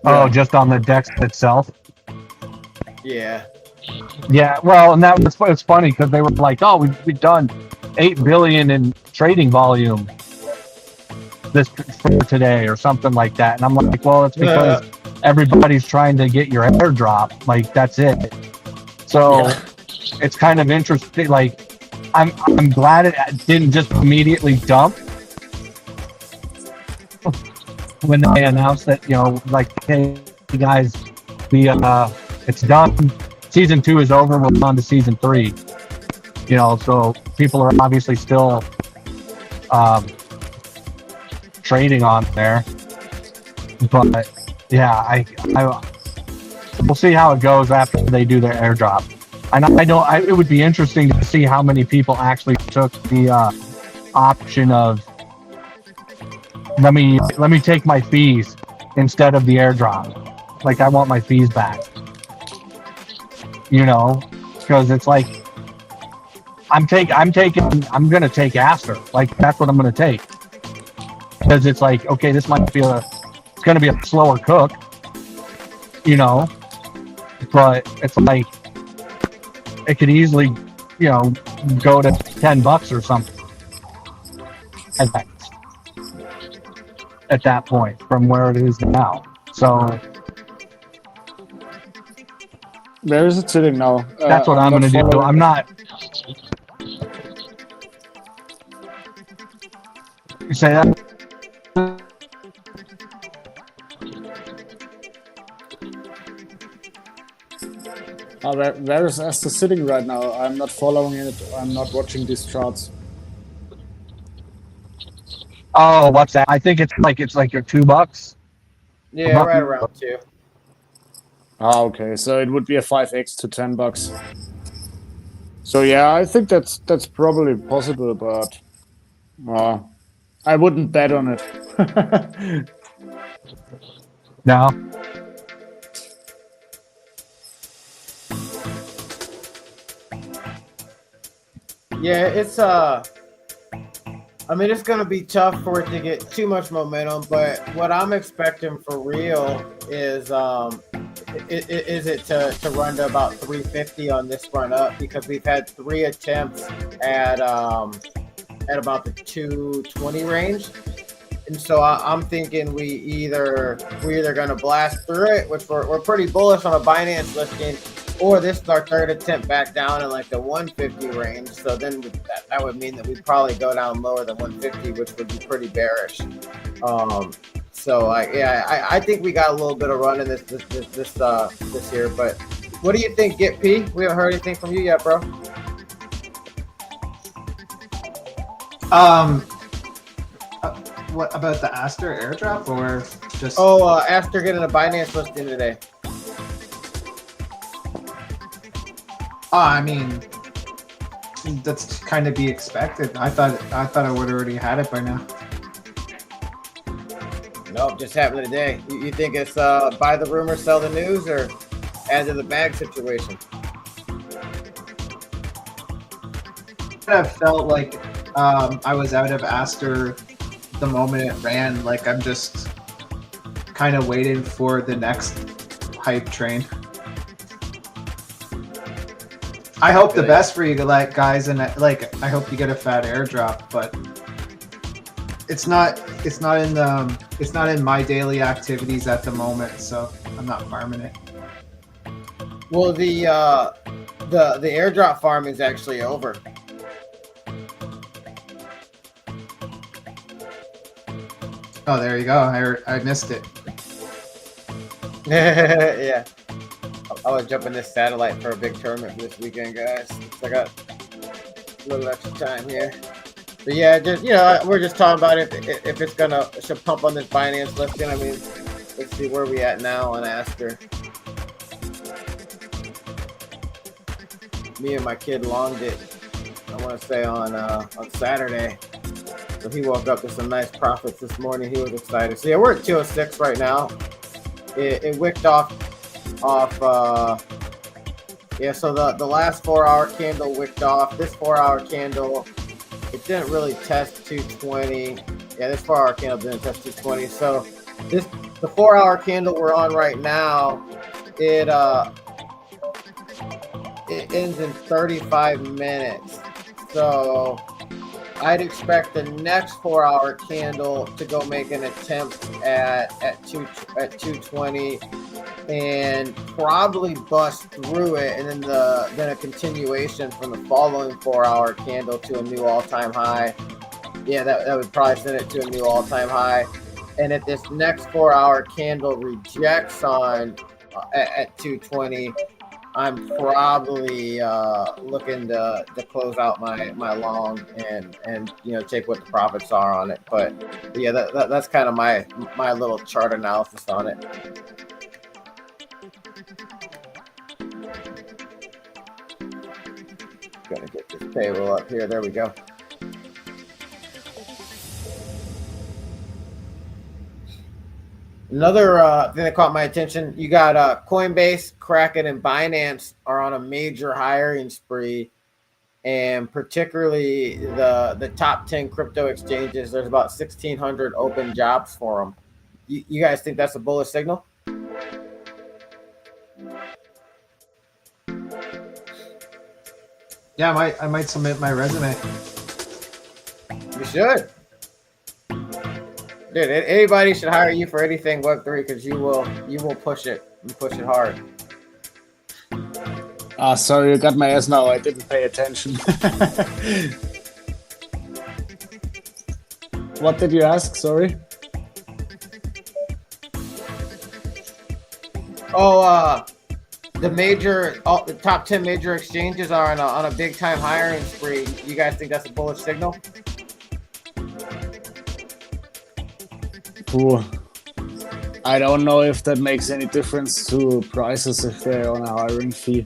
Oh, just on the DEX itself? Yeah. Yeah, well, and that was it's funny because they were like, "Oh, we've done 8 billion in trading volume this for today," or something like that, and I'm like, "Well, it's because everybody's trying to get your airdrop. Like, that's it." So it's kind of interesting. Like, I'm glad it didn't just immediately dump when they announced that, you know, like, "Hey guys, it's done. Season 2 is over. We're on to season 3." You know, so people are obviously still trading on there. But yeah, we'll see how it goes after they do their airdrop. And it would be interesting to see how many people actually took the option of let me take my fees instead of the airdrop. Like, I want my fees back. You know, because it's like I'm gonna take Aster. Like, that's what I'm gonna take. Because it's like, okay, this might be it's gonna be a slower cook, you know, but it's like it could easily, you know, go to $10 or something at that point from where it is now. So Where is it sitting now? that's what I'm gonna do. I'm not. You say that? Where is Aster sitting right now? I'm not following it. I'm not watching these charts. Oh, what's that? I think it's like your $2. Yeah, right around 2. Ah, okay. So it would be a 5x to $10. So yeah, I think that's probably possible, but I wouldn't bet on it. No. Yeah, it's I mean, it's gonna be tough for it to get too much momentum, but what I'm expecting for real is it to run to about 350 on this run up, because we've had 3 attempts at about the 220 range. And so I'm thinking we're either gonna blast through it, which we're pretty bullish on a Binance listing, or this is our 3rd attempt back down in like the 150 range. So then that would mean that we'd probably go down lower than 150, which would be pretty bearish. So I think we got a little bit of run in this year. But what do you think, Get P? We haven't heard anything from you yet, bro. what about the Aster airdrop or just? Oh, Aster getting a Binance listing today. I mean, that's kind of be expected. I thought I would already had it by now. Nope, just happened today. You think it's buy the rumor, sell the news, or add to the bag situation? I felt like I was out of Aster the moment it ran. Like I'm just kind of waiting for the next hype train. I hope the best for you, like guys, and like I hope you get a fat airdrop, but it's not in my daily activities at the moment, so I'm not farming it. Well, the airdrop farm is actually over. Oh, there you go. I missed it. Yeah. I was jumping this satellite for a big tournament this weekend, guys. So I got a little extra time here. But yeah, just we're just talking about if it's should pump on this Binance listing. I mean, let's see where we at now on Aster. Me and my kid longed it. I want to say on Saturday. So he woke up to some nice profits this morning. He was excited. So yeah, we're at 206 right now. It wicked off. So the last 4-hour candle wicked off. This 4-hour candle, it didn't really test 220. Yeah, this 4-hour candle didn't test 220. So the 4-hour candle we're on right now, it ends in 35 minutes. So I'd expect the next 4-hour candle to go make an attempt at 220 and probably bust through it, and then a continuation from the following 4-hour candle to a new all-time high. Yeah, that would probably send it to a new all-time high. And if this next 4-hour candle rejects on at 220, I'm probably looking to close out my long and take what the profits are on it. But yeah, that's kind of my little chart analysis on it. Gonna get this payroll up here. There we go. Another thing that caught my attention, you got Coinbase, Kraken, and Binance are on a major hiring spree, and particularly the top 10 crypto exchanges. There's about 1,600 open jobs for them. You guys think that's a bullish signal? Yeah, I might submit my resume. You should. Dude, anybody should hire you for anything Web3 because you will push it and push it hard. Sorry, you got my ass now. I didn't pay attention. What did you ask? Sorry. Oh, the top 10 major exchanges are on a big time hiring spree. You guys think that's a bullish signal? Ooh. I don't know if that makes any difference to prices if they're on a hiring fee.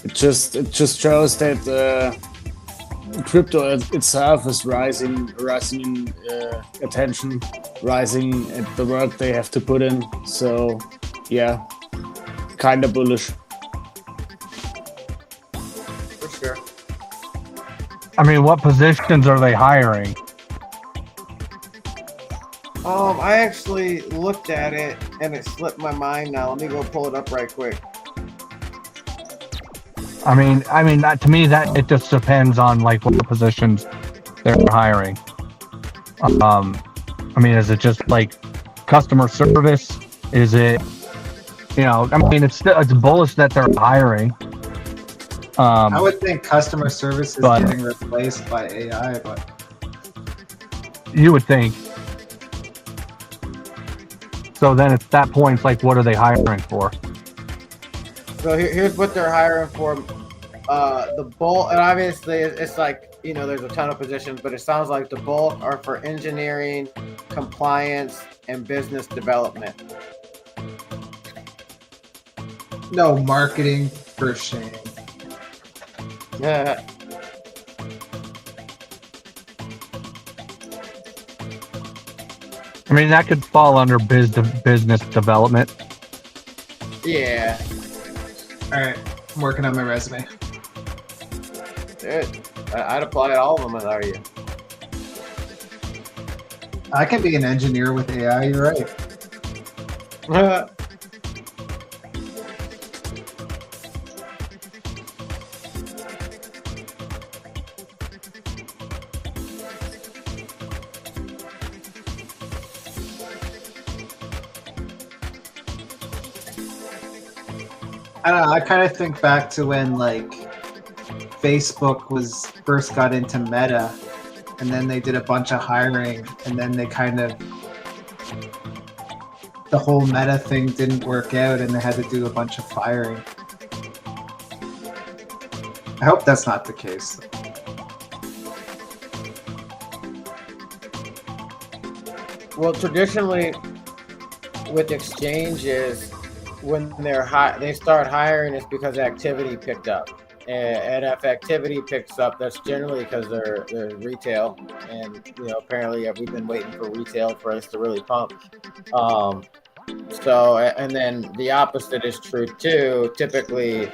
It just shows that crypto itself is rising in attention, rising at the work they have to put in. So yeah, kind of bullish. For sure. I mean, what positions are they hiring? I actually looked at it and it slipped my mind now. Let me go pull it up right quick. I mean, that, to me, that it just depends on like what positions they're hiring. I mean, is it just like customer service? Is it, I mean, it's bullish that they're hiring. I would think customer service is getting replaced by AI, but you would think. So then at that point, it's like, what are they hiring for? So here's what they're hiring for. The bull, and obviously it's like you know, there's a ton of positions, but it sounds like the bulk are for engineering, compliance, and business development. No marketing for shame. Yeah. I mean, that could fall under business development. Yeah. All right, I'm working on my resume. Good. I'd apply to all of them if I were you. I can be an engineer with AI. You're right. I don't know. I kind of think back to when like Facebook was first got into Meta, and then they did a bunch of hiring, and then they kind of the whole Meta thing didn't work out, and they had to do a bunch of firing. I hope that's not the case. Well, traditionally, with exchanges, when they start hiring, it's because activity picked up, and if activity picks up, that's generally because they're retail, and you know apparently we've been waiting for retail for us to really pump. So, and then the opposite is true too. Typically,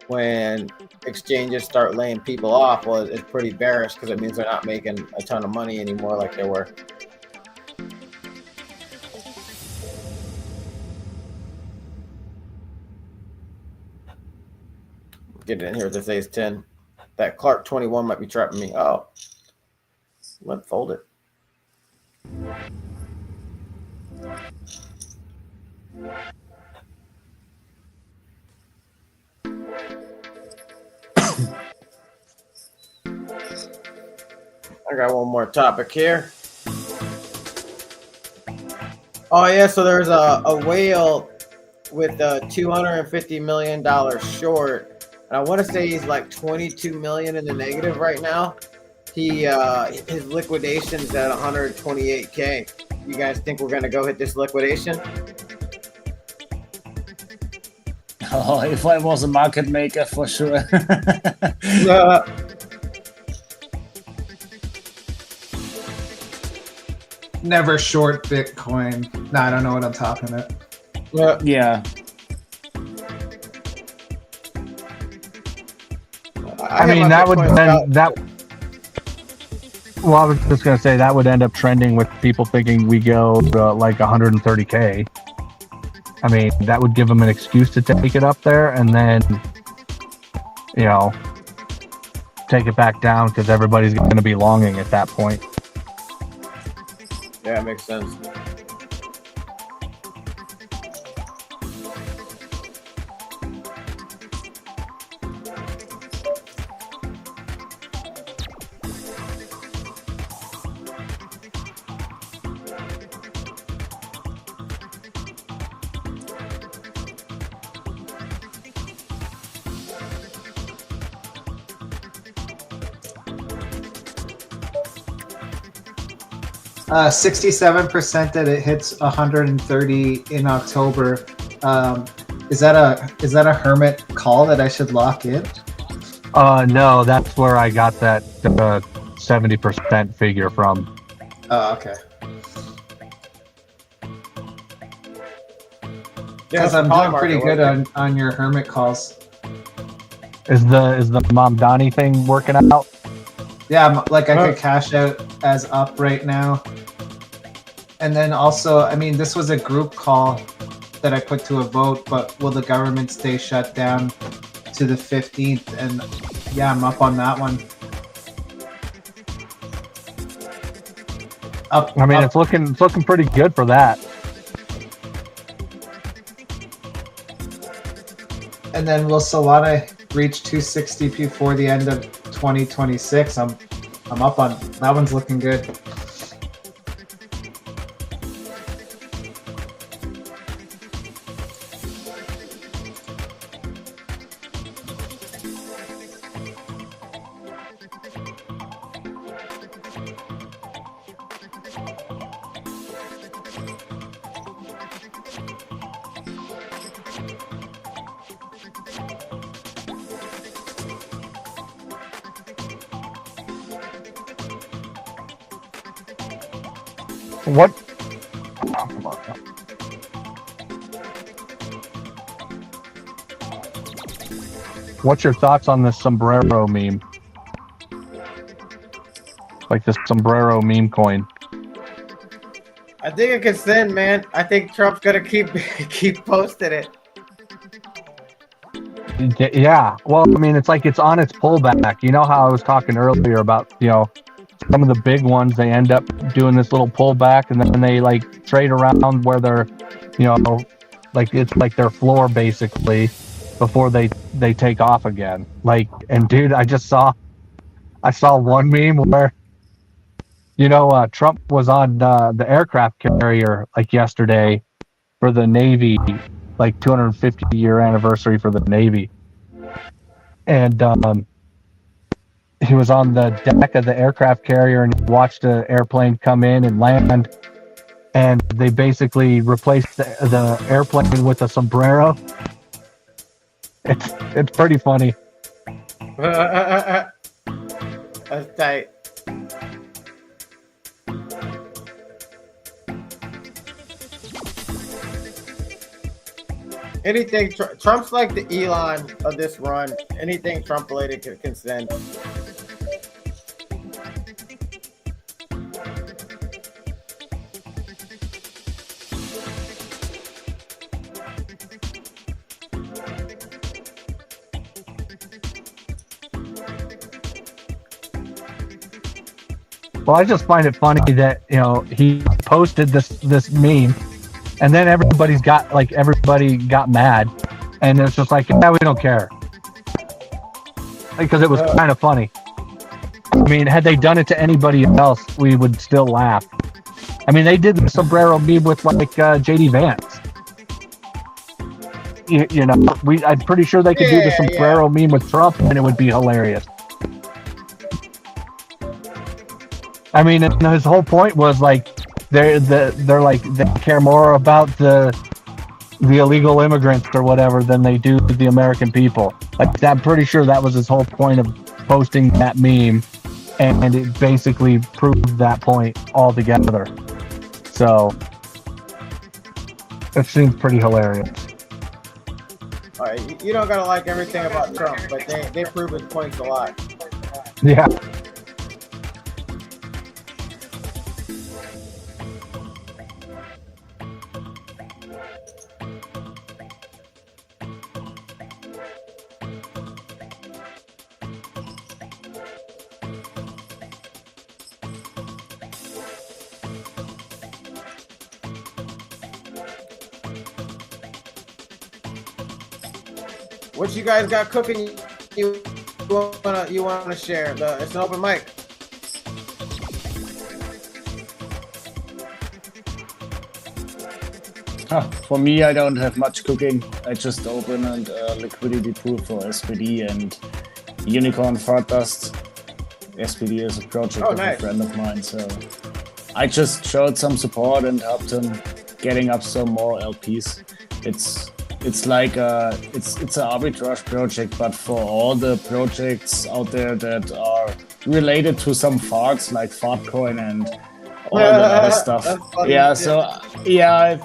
when exchanges start laying people off, well, it's pretty bearish because it means they're not making a ton of money anymore like they were. Get in here with this ace 10. That Clark 21 might be trapping me. Oh, let fold it. I got one more topic here. Oh yeah, so there's a whale with a $250 million short. And I want to say he's like 22 million in the negative right now. His liquidation's at 128K. You guys think we're gonna go hit this liquidation? Oh, if I was a market maker, for sure. Never short Bitcoin. No, I don't know what I'm talking about. Yeah. I mean, that would then that. Well, I was just gonna say that would end up trending with people thinking we go to like 130K. I mean, that would give them an excuse to take it up there, and then, you know, take it back down because everybody's going to be longing at that point. Yeah, it makes sense. Uh, 67% that it hits 130 in October. Is that a hermit call that I should lock in? No, that's where I got that 70% figure from. Oh, okay. Yeah, Because I'm doing pretty good on your hermit calls. Is the Mom Donnie thing working out? Yeah, like I could cash out as up right now. And then also, I mean, this was a group call that I put to a vote, but will the government stay shut down to the 15th? And yeah, I'm up on that one. Up. I mean, up. it's looking pretty good for that. And then will Solana reach 260 before the end of 2026? I'm up on that one's looking good. What? Oh, come on. What's your thoughts on this sombrero meme? Like this sombrero meme coin. I think it can send, man. I think Trump's gonna keep posting it. Yeah. Well, I mean, it's like it's on its pullback. You know how I was talking earlier about, some of the big ones, they end up doing this little pullback and then they like trade around where they're, like it's like their floor basically before they take off again. Like, and dude, I saw one meme where, Trump was on the aircraft carrier like yesterday for the Navy, like 250-year anniversary for the Navy. And he was on the deck of the aircraft carrier and he watched an airplane come in and land. And they basically replaced the airplane with a sombrero. It's pretty funny. That's tight. Anything Trump's like the Elon of this run. Anything Trump related can send. Well, I just find it funny that he posted this meme, and then everybody got mad, and it's just like, yeah, we don't care, because it was kind of funny. I mean, had they done it to anybody else, we would still laugh. I mean, they did the sombrero meme with like JD Vance. I'm pretty sure they could do the sombrero meme with Trump, and it would be hilarious. I mean, and his whole point was like they're like they care more about the illegal immigrants or whatever than they do the American people. Like, I'm pretty sure that was his whole point of posting that meme, and it basically proved that point altogether. So it seems pretty hilarious. All right, you don't gotta like everything about Trump, but they prove his points a lot. Yeah. What you guys got cooking? You wanna share? It's an open mic. For me, I don't have much cooking. I just opened a liquidity pool for SPD and Unicorn Fart Dust. SPD is a project of a friend of mine, so I just showed some support and helped him getting up some more LPs. It's like it's an arbitrage project, but for all the projects out there that are related to some farts like Fartcoin and all the other stuff. Yeah, so I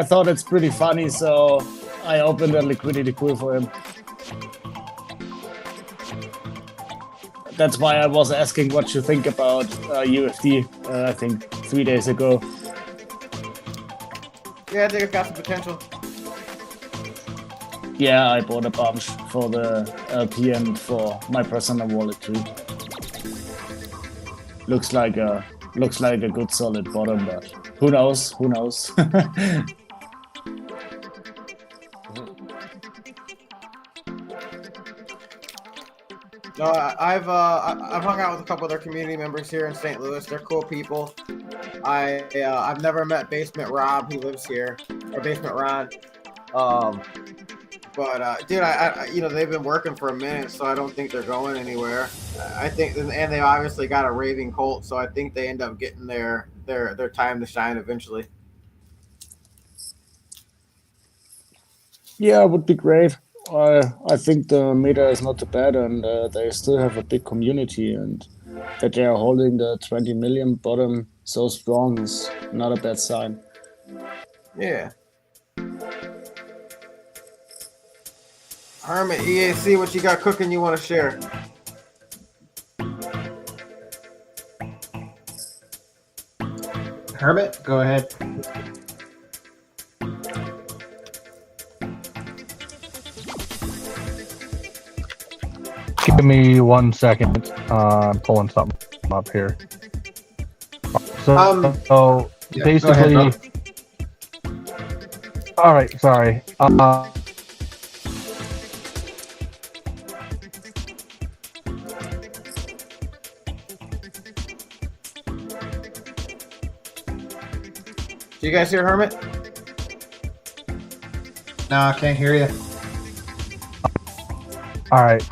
thought it's pretty funny, so I opened a liquidity pool for him. That's why I was asking what you think about UFD, I think 3 days ago. Yeah, I think it's got some potential. Yeah, I bought a bunch for the LP and for my personal wallet too. Looks like a good solid bottom, but who knows? Who knows? No, I've hung out with a couple of their community members here in St. Louis. They're cool people. I've never met Basement Rob. He lives here, or Basement Ron. But dude, I they've been working for a minute, so I don't think they're going anywhere. I think, and they obviously got a raving cult, so I think they end up getting their time to shine eventually. Yeah, it would be great. I think the meta is not too bad, and they still have a big community, and that they are holding the 20 million bottom so strong is not a bad sign. Yeah. Hermit EAC, what you got cooking you want to share? Hermit, go ahead. Give me 1 second. I'm pulling something up here. So, Yeah, basically, go ahead, all right. Sorry. Do you guys hear Hermit? No, I can't hear you. All right.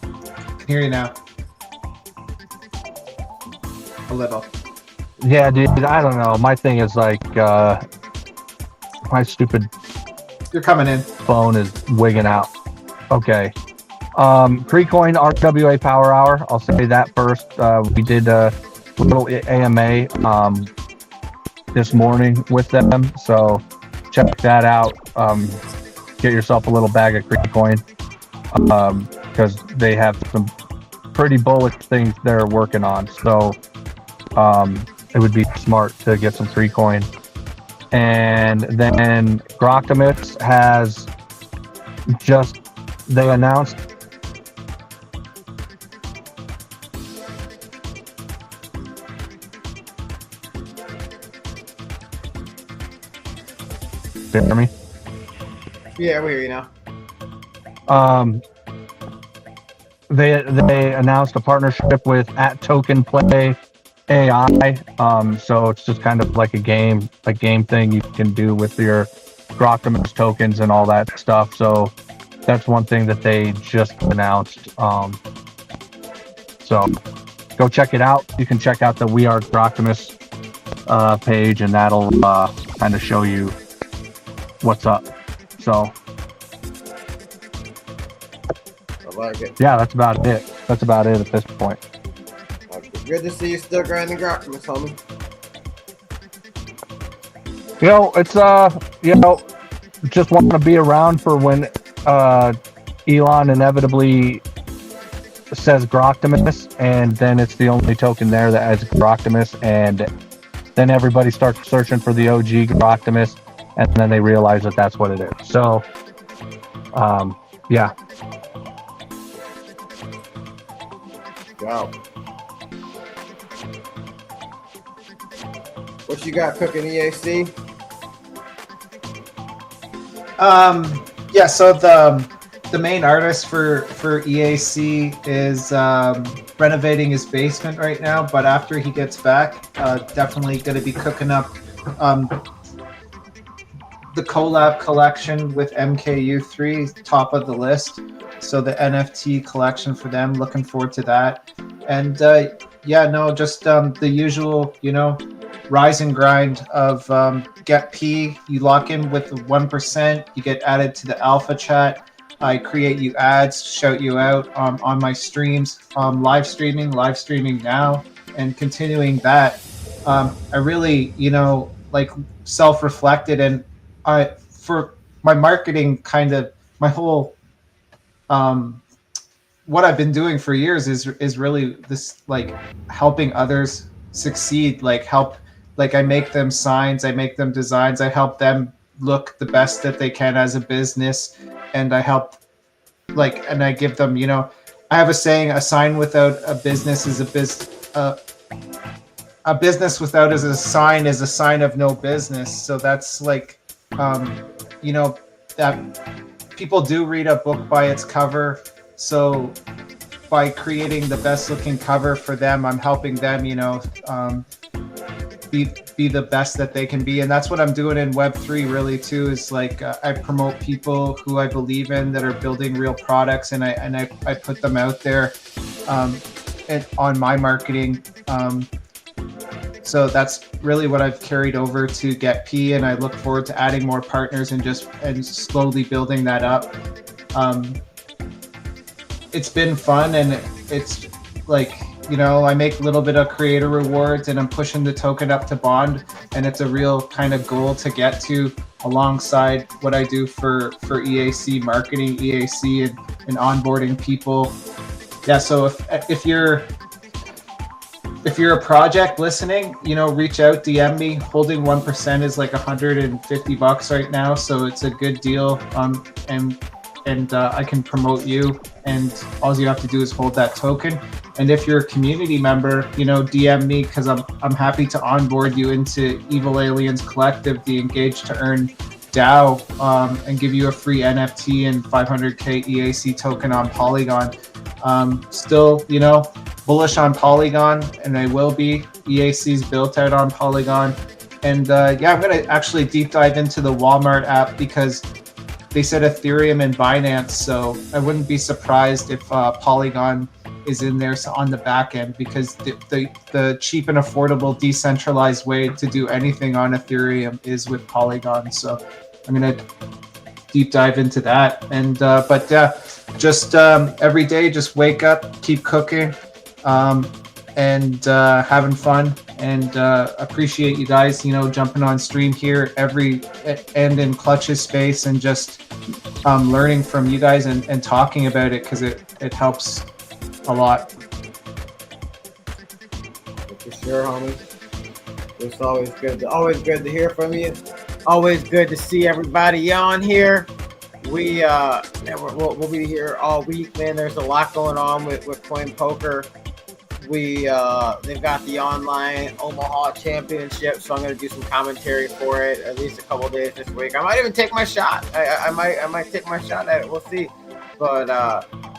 I can hear you now. A little. Yeah, dude. I don't know. My thing is like, my stupid You're coming in. phone is wigging out. Okay. Precoin RWA Power Hour. I'll say that first. We did a little AMA this morning with them, so check that out. Get yourself a little bag of Precoin because they have some pretty bullish things they're working on. So it would be smart to get some Precoin. And then Groctimus has they announced hear me? Yeah, we hear you now. They announced a partnership with @TokenPlay AI. So it's just kind of like a game thing you can do with your Groctimus tokens and all that stuff. So that's one thing that they just announced. So go check it out. You can check out the We Are Groctimus page, and that'll kind of show you what's up. So I like it. yeah, that's about it. That's about it at this point. Good to see you still grinding Groctimus, homie. You know, it's just want to be around for when Elon inevitably says Groctimus, and then it's the only token there that has Groctimus, and then everybody starts searching for the OG Groctimus, and then they realize that that's what it is. So, yeah. Wow. What you got cooking, EAC? Yeah, so the main artist for EAC is renovating his basement right now, but after he gets back, definitely going to be cooking up the collab collection with MKU3, top of the list. So the NFT collection for them, looking forward to that. And yeah, no, just the usual, rise and grind of get P. You lock in with the 1%, you get added to the alpha chat. I create you ads, shout you out on my streams, live streaming now, and continuing that. I really, like self-reflected, and for my marketing, kind of my whole what I've been doing for years is really this, like, helping others succeed, I make them signs, I make them designs, I help them look the best that they can as a business, and I help, and I give them, I have a saying, a sign without a business is a business without as a sign is a sign of no business. So that's that people do read a book by its cover. So by creating the best looking cover for them, I'm helping them, be the best that they can be. And that's what I'm doing in Web3 really too, is I promote people who I believe in that are building real products, and I put them out there and on my marketing. So that's really what I've carried over to Get P, and I look forward to adding more partners and slowly building that up. It's been fun, and it's you know, I make a little bit of creator rewards and I'm pushing the token up to bond, and it's a real kind of goal to get to alongside what I do for EAC marketing, EAC and onboarding people. Yeah, so if you're a project listening, you know, reach out, DM me. Holding 1% is like $150 right now, so it's a good deal. And I can promote you, and all you have to do is hold that token. And if you're a community member, you know, DM me, because I'm happy to onboard you into Evil Aliens Collective, the Engage to Earn DAO, and give you a free NFT and 500k EAC token on Polygon. Still, you know, bullish on Polygon, and I will be. EAC's built out on Polygon. And yeah, I'm going to actually deep dive into the Walmart app, because they said Ethereum and Binance, so I wouldn't be surprised if Polygon is in there on the back end, because the cheap and affordable decentralized way to do anything on Ethereum is with Polygon. So I'm going to deep dive into that. And but yeah, just every day, just wake up, keep cooking, and having fun. And appreciate you guys, you know, jumping on stream here every and in Clutch's space, and just learning from you guys and talking about it, because it helps a lot. For sure, homie. It's always good to hear from you. Always good to see everybody on here. We'll be here all week, man. There's a lot going on with CoinPoker. They've got the online Omaha Championship, so I'm going to do some commentary for it at least a couple of days this week. I might even take my shot. I might take my shot at it. We'll see. But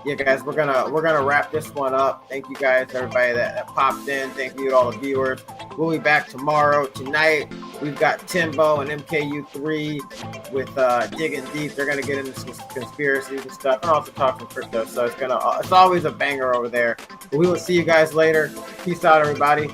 yeah, guys, we're gonna wrap this one up. Thank you guys, everybody that popped in. Thank you to all the viewers. We'll be back tomorrow. Tonight we've got Timbo and MKU3 with Digging Deep. They're gonna get into some conspiracies and stuff, and also talk some crypto. So it's always a banger over there. But we will see you guys later. Peace out, everybody.